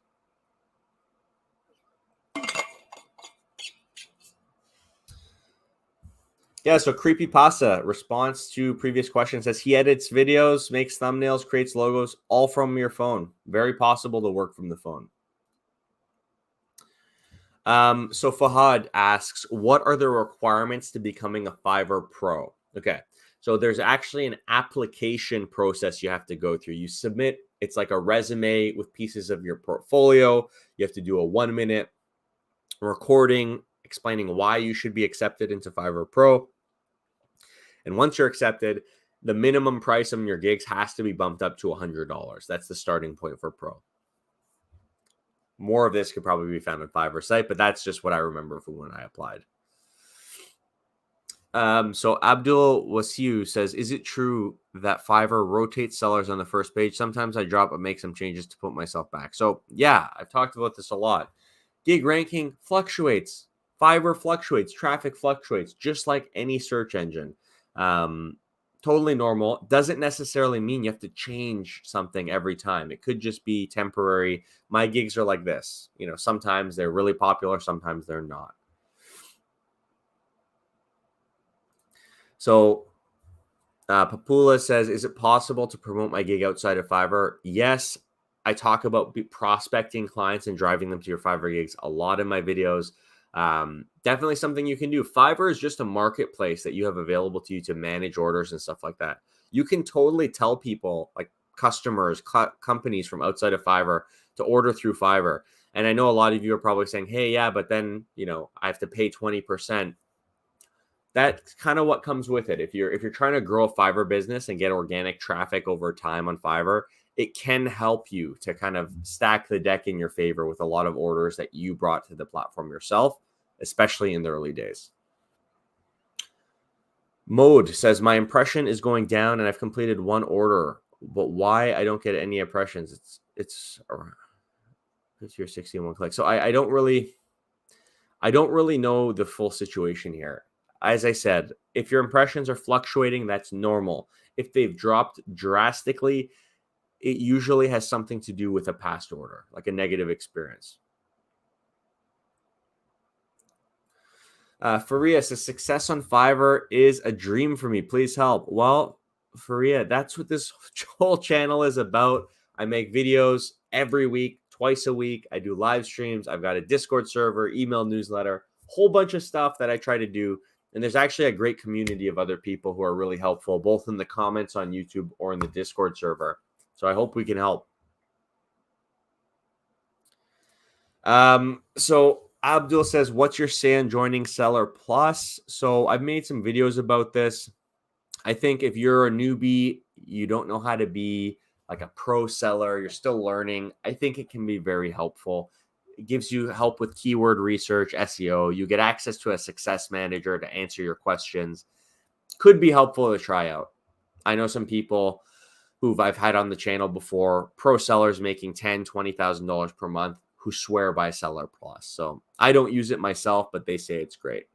Yeah, so Creepypasta response to previous questions says he edits videos, makes thumbnails, creates logos, all from your phone. Very possible to work from the phone. So Fahad asks, what are the requirements to becoming a Fiverr Pro? Okay, so there's actually an application process you have to go through. You submit, it's like a resume with pieces of your portfolio. You have to do a 1-minute recording explaining why you should be accepted into Fiverr Pro. And once you're accepted, the minimum price on your gigs has to be bumped up to $100. That's the starting point for Pro. More of this could probably be found on Fiverr site, but that's just what I remember from when I applied. So Abdul Wasiu says, is it true that Fiverr rotates sellers on the first page? Sometimes I drop and make some changes to put myself back. So yeah, I've talked about this a lot. Gig ranking fluctuates. Fiverr fluctuates. Traffic fluctuates, just like any search engine. Totally normal. Doesn't necessarily mean you have to change something every time. It could just be temporary. My gigs are like this. You know, sometimes they're really popular, sometimes they're not. So Papula says, is it possible to promote my gig outside of Fiverr? Yes. I talk about prospecting clients and driving them to your Fiverr gigs a lot in my videos. Definitely something you can do. Fiverr is just a marketplace that you have available to you to manage orders and stuff like that. You can totally tell people, like customers, companies from outside of Fiverr, to order through Fiverr. And I know a lot of you are probably saying, hey, yeah, but then, I have to pay 20%. That's kind of what comes with it. If you're trying to grow a Fiverr business and get organic traffic over time on Fiverr, it can help you to kind of stack the deck in your favor with a lot of orders that you brought to the platform yourself, especially in the early days. Mode says, my impression is going down and I've completed one order, but why I don't get any impressions? It's 50 or 61 clicks. So I don't really know the full situation here. As I said, if your impressions are fluctuating, that's normal. If they've dropped drastically, it usually has something to do with a past order, like a negative experience. Faria says, success on Fiverr is a dream for me. Please help. Well, Faria, that's what this whole channel is about. I make videos every week, twice a week. I do live streams. I've got a Discord server, email newsletter, whole bunch of stuff that I try to do. And there's actually a great community of other people who are really helpful, both in the comments on YouTube or in the Discord server. So I hope we can help. So Abdul says, what's your say on joining Seller Plus? So I've made some videos about this. I think if you're a newbie, you don't know how to be like a pro seller, you're still learning, I think it can be very helpful. It gives you help with keyword research, SEO. You get access to a success manager to answer your questions. Could be helpful to try out. I know some people who I've had on the channel before, pro sellers making $10,000, $20,000 per month, who swear by Seller Plus. So I don't use it myself, but they say it's great.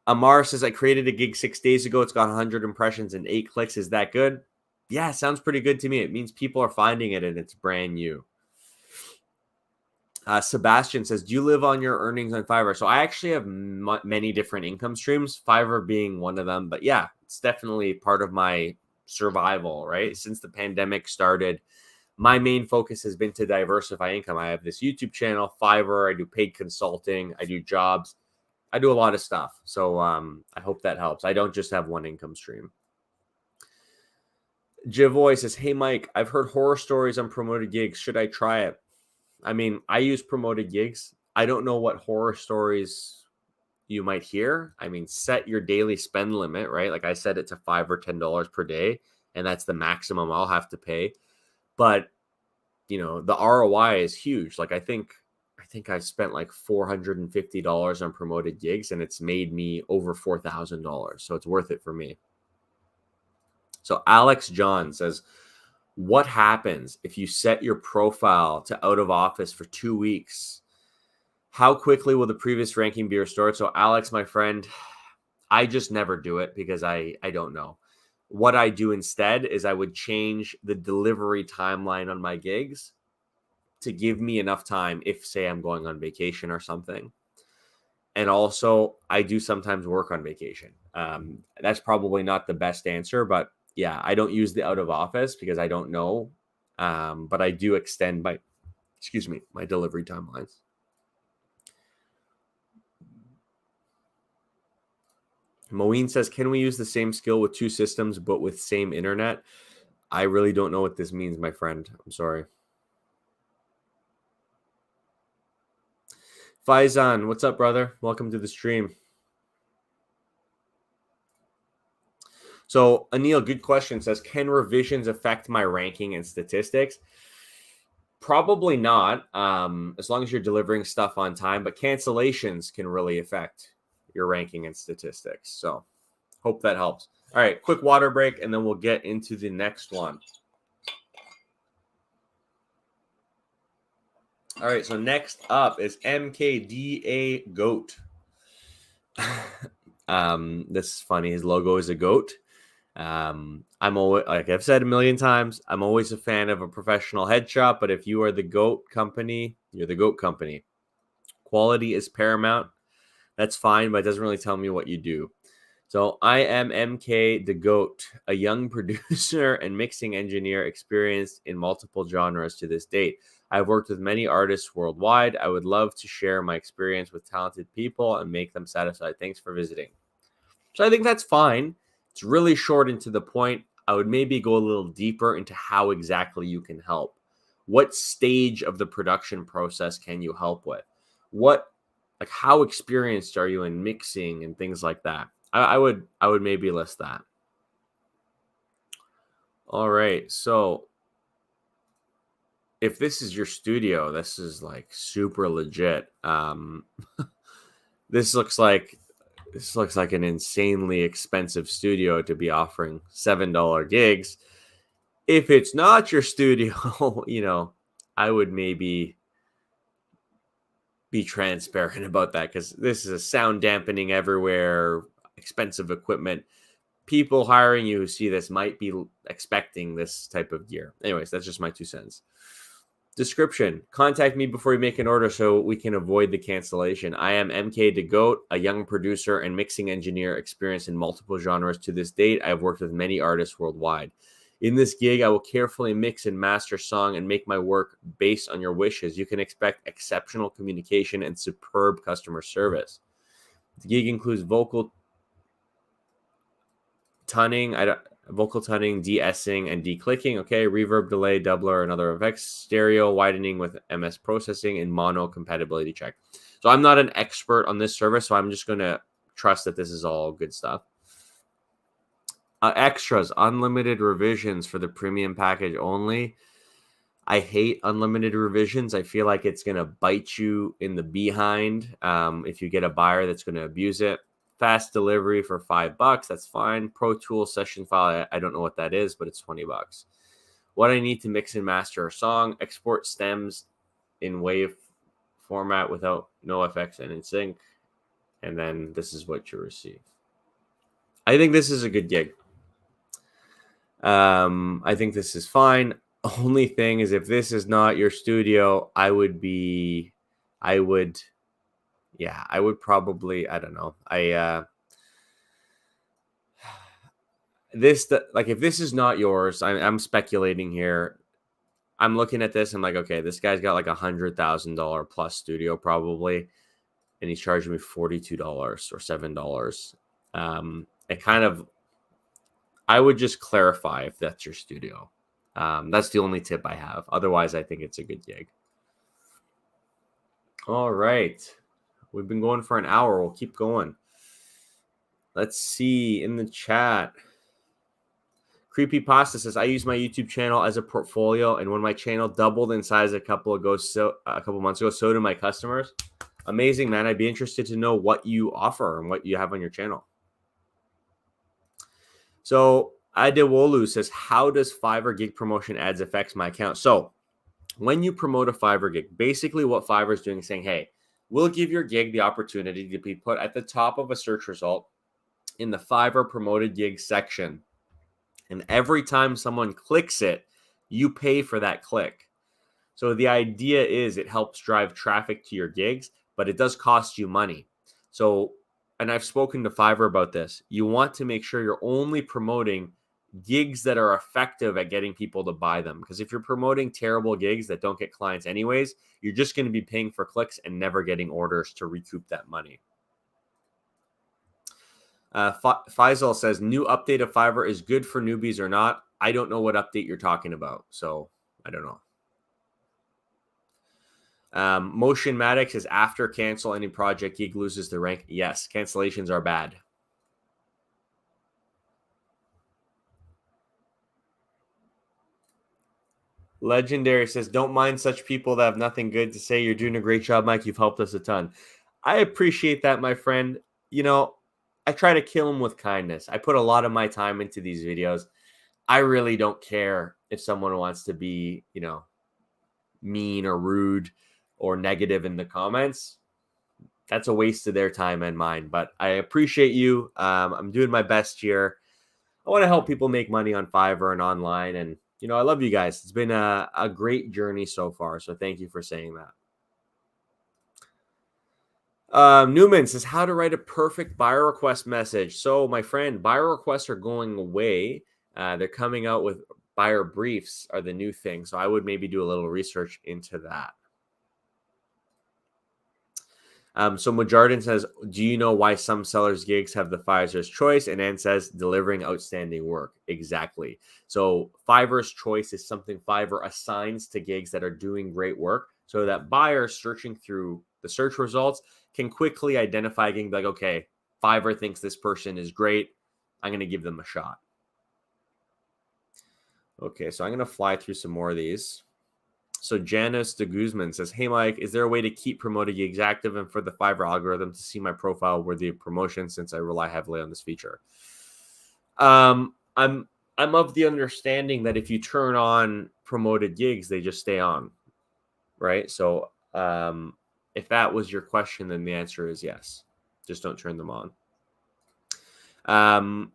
Amar says, I created a gig 6 days ago. It's got 100 impressions and 8 clicks. Is that good? Yeah, sounds pretty good to me. It means people are finding it and it's brand new. Sebastian says, do you live on your earnings on Fiverr? So I actually have many different income streams, Fiverr being one of them. But yeah, it's definitely part of my survival, right? Since the pandemic started, my main focus has been to diversify income. I have this YouTube channel, Fiverr. I do paid consulting. I do jobs. I do a lot of stuff. So I hope that helps. I don't just have one income stream. Javoy says, hey, Mike, I've heard horror stories on promoted gigs. Should I try it? I mean, I use promoted gigs. I don't know what horror stories you might hear. I mean, set your daily spend limit, right? Like I set it to $5 or $10 per day, and that's the maximum I'll have to pay. But, the ROI is huge. Like I think I spent like $450 on promoted gigs, and it's made me over $4,000. So it's worth it for me. So Alex John says, what happens if you set your profile to out of office for 2 weeks? How quickly will the previous ranking be restored? So Alex, my friend, I just never do it because I don't know. What I do instead is I would change the delivery timeline on my gigs to give me enough time if, say, I'm going on vacation or something. And also, I do sometimes work on vacation. That's probably not the best answer, but yeah, I don't use the out of office because I don't know. But I do extend my delivery timelines. Moeen says, can we use the same skill with 2 systems, but with same internet? I really don't know what this means, my friend. I'm sorry. Faizan, what's up, brother? Welcome to the stream. So Anil, good question, says, can revisions affect my ranking and statistics? Probably not, as long as you're delivering stuff on time, but cancellations can really affect your ranking and statistics. So hope that helps. All right, quick water break, and then we'll get into the next one. All right, so next up is MKDA Goat. This is funny. His logo is a goat. I'm always, like I've said a million times, I'm always a fan of a professional headshot, but if you are the GOAT company, you're the GOAT company. Quality is paramount. That's fine, but it doesn't really tell me what you do. So I am MK the GOAT, a young producer and mixing engineer experienced in multiple genres to this date. I've worked with many artists worldwide. I would love to share my experience with talented people and make them satisfied. Thanks for visiting. So I think that's fine. It's really short and to the point. I would maybe go a little deeper into how exactly you can help. What stage of the production process can you help with? How experienced are you in mixing and things like that? I would maybe list that. All right. So if this is your studio, this is like super legit. This looks like an insanely expensive studio to be offering $7 gigs. If it's not your studio, I would maybe be transparent about that, because this is a sound dampening everywhere, expensive equipment. People hiring you who see this might be expecting this type of gear. Anyways, that's just my 2 cents. Description: contact me before you make an order so we can avoid the cancellation. I am MK the GOAT, a young producer and mixing engineer experienced in multiple genres to this date. I have worked with many artists worldwide. In this gig, I will carefully mix and master song and make my work based on your wishes. You can expect exceptional communication and superb customer service. The gig includes vocal tuning, de-essing, and declicking. Okay, reverb, delay, doubler, and other effects. Stereo widening with MS processing, and mono compatibility check. So I'm not an expert on this service, so I'm just going to trust that this is all good stuff. Extras: unlimited revisions for the premium package only. I hate unlimited revisions. I feel like it's going to bite you in the behind if you get a buyer that's going to abuse it. Fast delivery for $5. That's fine. Pro Tools session file. I don't know what that is, but it's $20. What I need to mix and master a song: export stems in WAV format without no effects and in sync. And then this is what you receive. I think this is a good gig. I think this is fine. Only thing is, if this is not your studio, I would probably, I don't know. If this is not yours, I'm speculating here. I'm looking at this. I'm like, okay, this guy's got like $100,000 plus studio probably, and he's charging me $42 or $7. I would just clarify if that's your studio. That's the only tip I have. Otherwise, I think it's a good gig. All right. We've been going for an hour. We'll keep going. Let's see in the chat. Creepypasta says, I use my YouTube channel as a portfolio, and when my channel doubled in size a couple months ago, so do my customers. Amazing, man. I'd be interested to know what you offer and what you have on your channel. So Adewolu says, how does Fiverr gig promotion ads affects my account? So when you promote a Fiverr gig, basically what Fiverr is doing is saying, hey, we'll give your gig the opportunity to be put at the top of a search result in the Fiverr promoted gig section. And every time someone clicks it, you pay for that click. So the idea is it helps drive traffic to your gigs, but it does cost you money. So, and I've spoken to Fiverr about this. You want to make sure you're only promoting gigs that are effective at getting people to buy them. Because if you're promoting terrible gigs that don't get clients anyways, you're just going to be paying for clicks and never getting orders to recoup that money. Faisal says, new update of Fiverr is good for newbies or not. I don't know what update you're talking about, so I don't know. Motion Maddox says, after cancel any project, gig loses the rank. Yes, cancellations are bad. Legendary says, don't mind such people that have nothing good to say. You're doing a great job, Mike. You've helped us a ton. I appreciate that, my friend. I try to kill them with kindness. I put a lot of my time into these videos. I really don't care if someone wants to be, mean or rude or negative in the comments. That's a waste of their time and mine. But I appreciate you. I'm doing my best here. I want to help people make money on Fiverr and online. And, I love you guys. It's been a great journey so far. So thank you for saying that. Newman says how to write a perfect buyer request message. So, my friend, buyer requests are going away. They're coming out with buyer briefs are the new thing. So I would maybe do a little research into that. So Majardin says, do you know why some sellers' gigs have the Fiverr's choice? And Ann says, delivering outstanding work. Exactly. So Fiverr's choice is something Fiverr assigns to gigs that are doing great work so that buyers searching through the search results can quickly identify a gig like, okay, Fiverr thinks this person is great. I'm going to give them a shot. Okay, so I'm going to fly through some more of these. So Janice de Guzman says, hey, Mike, is there a way to keep promoting gigs active and for the Fiverr algorithm to see my profile worthy of promotion since I rely heavily on this feature? I'm of the understanding that if you turn on promoted gigs, they just stay on, right? So if that was your question, then the answer is yes. Just don't turn them on.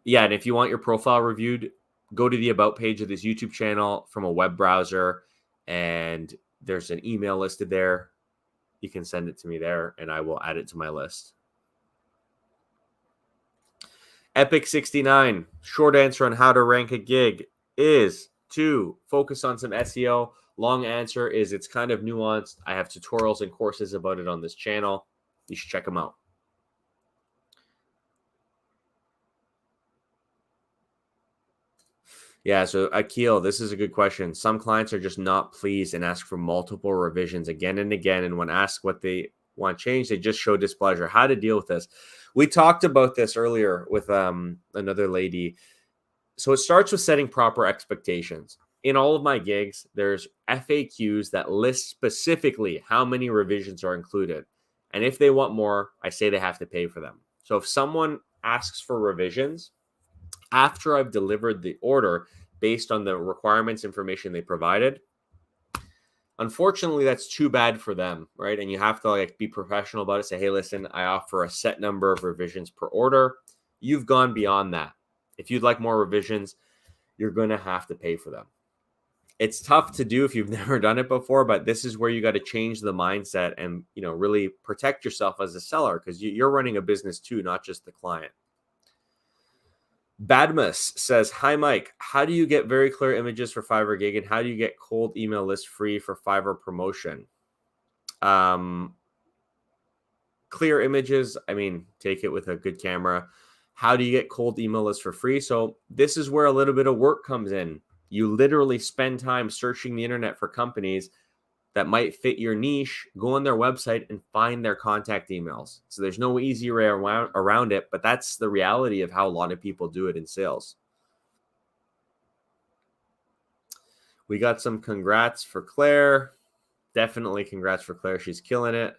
Yeah, and if you want your profile reviewed, go to the About page of this YouTube channel from a web browser, and there's an email listed there. You can send it to me there, and I will add it to my list. Epic69, short answer on how to rank a gig is to focus on some SEO. Long answer is it's kind of nuanced. I have tutorials and courses about it on this channel. You should check them out. Yeah, so Akil, this is a good question. Some clients are just not pleased and ask for multiple revisions again and again. And when asked what they want changed, they just show displeasure. How to deal with this? We talked about this earlier with another lady. So it starts with setting proper expectations. In all of my gigs, there's FAQs that list specifically how many revisions are included. And if they want more, I say they have to pay for them. So if someone asks for revisions, after I've delivered the order based on the requirements information they provided, unfortunately, that's too bad for them, right? And you have to be professional about it. Say, hey, listen, I offer a set number of revisions per order. You've gone beyond that. If you'd like more revisions, you're going to have to pay for them. It's tough to do if you've never done it before, but this is where you got to change the mindset and really protect yourself as a seller, because you're running a business too, not just the client. Badmus says, hi, Mike. How do you get very clear images for Fiverr gig, and how do you get cold email list free for Fiverr promotion? Clear images, take it with a good camera. How do you get cold email lists for free? So this is where a little bit of work comes in. You literally spend time searching the internet for companies that might fit your niche, go on their website and find their contact emails. So there's no easy way around it, but that's the reality of how a lot of people do it in sales. We got some congrats for Claire. Definitely congrats for Claire. She's killing it.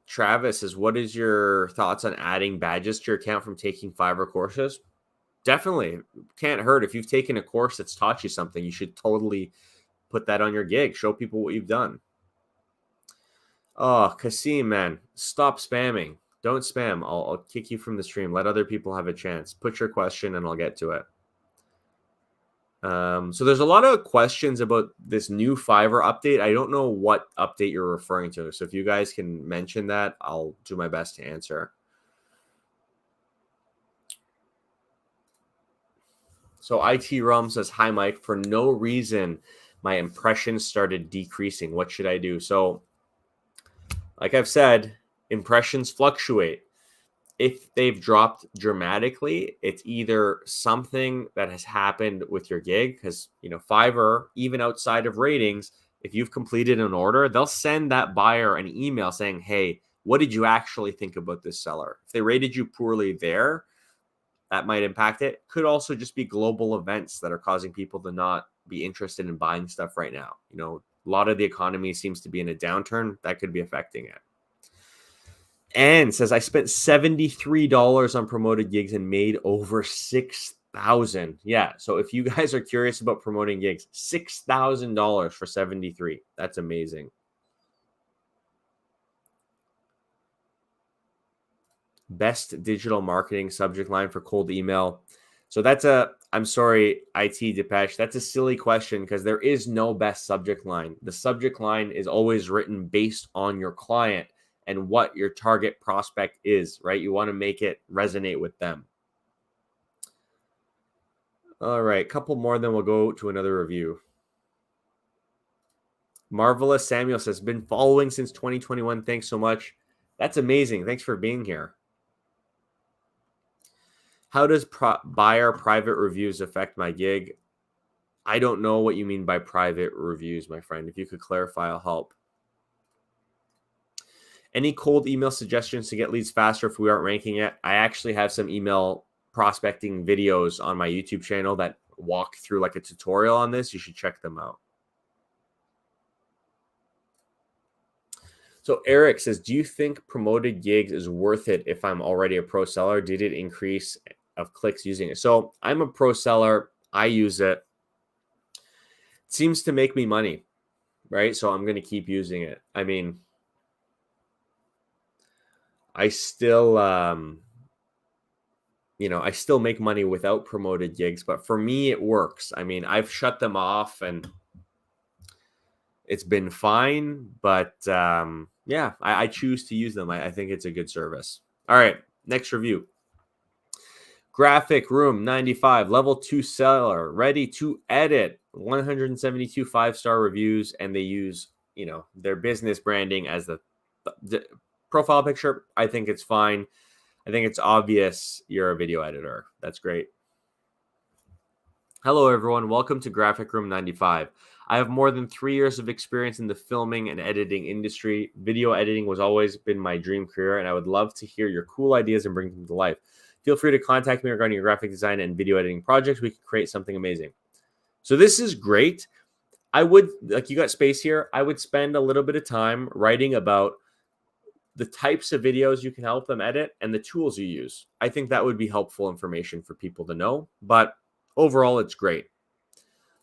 Travis says, what is your thoughts on adding badges to your account from taking Fiverr courses? Definitely can't hurt. If you've taken a course that's taught you something, you should totally put that on your gig. Show people what you've done. Oh, Kasim, man, stop spamming. Don't spam. I'll kick you from the stream. Let other people have a chance. Put your question and I'll get to it. So there's a lot of questions about this new Fiverr update. I don't know what update you're referring to. So if you guys can mention that, I'll do my best to answer. So IT Realm says, hi, Mike. For no reason, my impressions started decreasing. What should I do? So like I've said, impressions fluctuate. If they've dropped dramatically, it's either something that has happened with your gig, because Fiverr, even outside of ratings, if you've completed an order, they'll send that buyer an email saying, hey, what did you actually think about this seller? If they rated you poorly there, that might impact it. Could also just be global events that are causing people to not be interested in buying stuff right now. A lot of the economy seems to be in a downturn. That could be affecting it. And says, I spent $73 on promoted gigs and made over $6,000. Yeah. So if you guys are curious about promoting gigs, $6,000 for 73. That's amazing. Best digital marketing subject line for cold email. So I'm sorry, IT Depeche, that's a silly question because there is no best subject line. The subject line is always written based on your client and what your target prospect is, right? You want to make it resonate with them. All right, a couple more, then we'll go to another review. Marvelous Samuel says, been following since 2021. Thanks so much. That's amazing. Thanks for being here. How does buyer private reviews affect my gig? I don't know what you mean by private reviews, my friend. If you could clarify, I'll help. Any cold email suggestions to get leads faster if we aren't ranking yet? I actually have some email prospecting videos on my YouTube channel that walk through like a tutorial on this. You should check them out. So Eric says, do you think promoted gigs is worth it if I'm already a pro seller? Did it increase of clicks using it? So I'm a pro seller. I use it. It seems to make me money, right? So I'm going to keep using it. I mean, I still, I still make money without promoted gigs, but for me, it works. I mean, I've shut them off and it's been fine, but yeah, I choose to use them. I think it's a good service. All right, next review. Graphic Room 95, level 2 seller, ready to edit. 172 5-star reviews, and they use, their business branding as the profile picture. I think it's fine. I think it's obvious you're a video editor. That's great. Hello, everyone. Welcome to Graphic Room 95. I have more than 3 years of experience in the filming and editing industry. Video editing was always been my dream career, and I would love to hear your cool ideas and bring them to life. Feel free to contact me regarding your graphic design and video editing projects. We can create something amazing. So this is great. I would, like, you got space here. I would spend a little bit of time writing about the types of videos you can help them edit and the tools you use. I think that would be helpful information for people to know, but overall, it's great.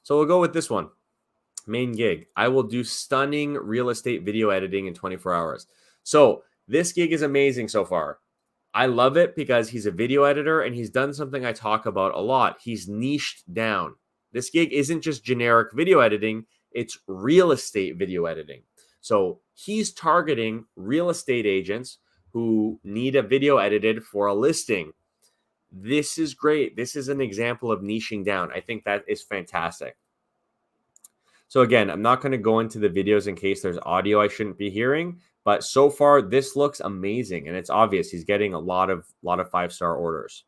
So we'll go with this one. Main gig. I will do stunning real estate video editing in 24 hours. So this gig is amazing so far. I love it because he's a video editor and he's done something I talk about a lot. He's niched down. This gig isn't just generic video editing, it's real estate video editing. So he's targeting real estate agents who need a video edited for a listing. This is great. This is an example of niching down. I think that is fantastic. So again, I'm not going to go into the videos in case there's audio I shouldn't be hearing, but so far this looks amazing and it's obvious he's getting a lot of 5-star orders.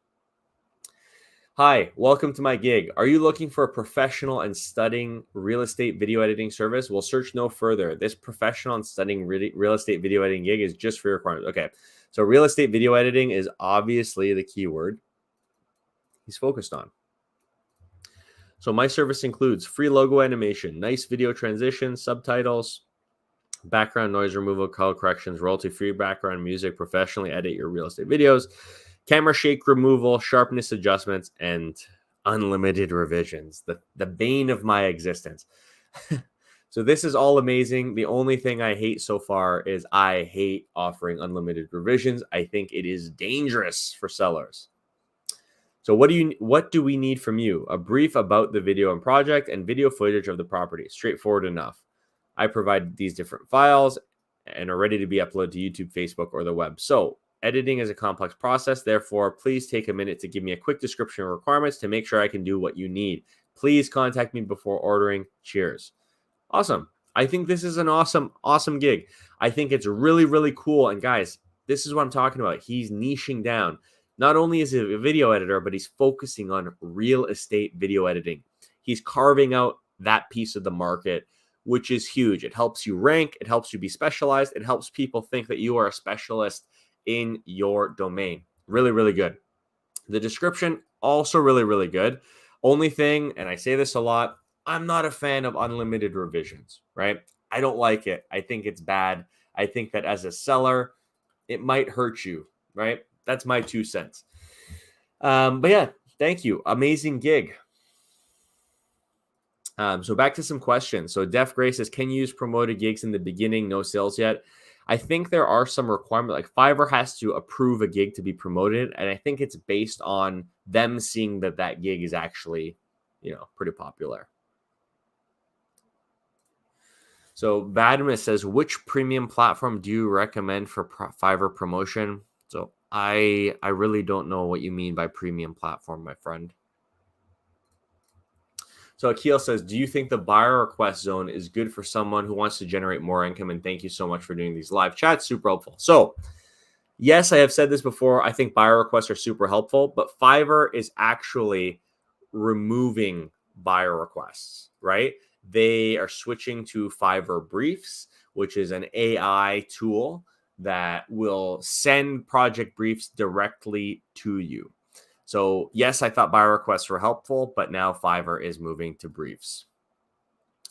Hi, welcome to my gig. Are you looking for a professional and studying real estate video editing service? Well, search no further. This professional and studying real estate video editing gig is just for your requirements. Okay, so real estate video editing is obviously the keyword he's focused on. So my service includes free logo animation, nice video transitions, subtitles, background noise removal, color corrections, royalty-free background music, professionally edit your real estate videos, camera shake removal, sharpness adjustments, and unlimited revisions. The bane of my existence. So this is all amazing. The only thing I hate so far is I hate offering unlimited revisions. I think it is dangerous for sellers. So what do we need from you? A brief about the video and project and video footage of the property. Straightforward enough. I provide these different files and are ready to be uploaded to YouTube, Facebook, or the web. So editing is a complex process. Therefore, please take a minute to give me a quick description of requirements to make sure I can do what you need. Please contact me before ordering. Cheers. Awesome. I think this is an awesome gig. I think it's really, really cool. And guys, this is what I'm talking about. He's niching down. Not only is he a video editor, but he's focusing on real estate video editing. He's carving out that piece of the market, which is huge. It helps you rank. It helps you be specialized. It helps people think that you are a specialist in your domain. Really, really good. The description, also really, really good. Only thing, and I say this a lot, I'm not a fan of unlimited revisions, right? I don't like it. I think it's bad. I think that as a seller, it might hurt you, right? That's my 2 cents. But yeah, thank you. Amazing gig. So back to some questions. So Def Gray says, can you use promoted gigs in the beginning? No sales yet. I think there are some requirements. Like Fiverr has to approve a gig to be promoted. And I think it's based on them seeing that that gig is actually, pretty popular. So Badmus says, which premium platform do you recommend for Fiverr promotion? So I really don't know what you mean by premium platform, my friend. So Akil says, do you think the buyer request zone is good for someone who wants to generate more income? And thank you so much for doing these live chats. Super helpful. So yes, I have said this before. I think buyer requests are super helpful, but Fiverr is actually removing buyer requests, right? They are switching to Fiverr Briefs, which is an AI tool that will send project briefs directly to you. So yes, I thought buyer requests were helpful, but now Fiverr is moving to briefs.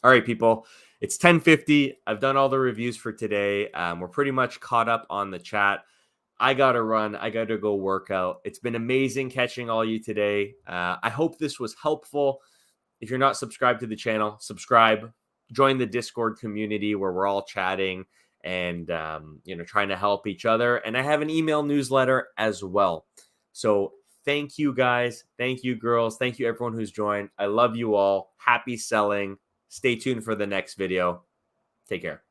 All right, people, it's 10:50. I've done all the reviews for today. We're pretty much caught up on the chat. I got to run. I got to go work out. It's been amazing catching all you today. I hope this was helpful. If you're not subscribed to the channel, subscribe. Join the Discord community where we're all chatting and trying to help each other. And I have an email newsletter as well. So thank you guys. Thank you, girls. Thank you, everyone who's joined. I love you all. Happy selling. Stay tuned for the next video. Take care.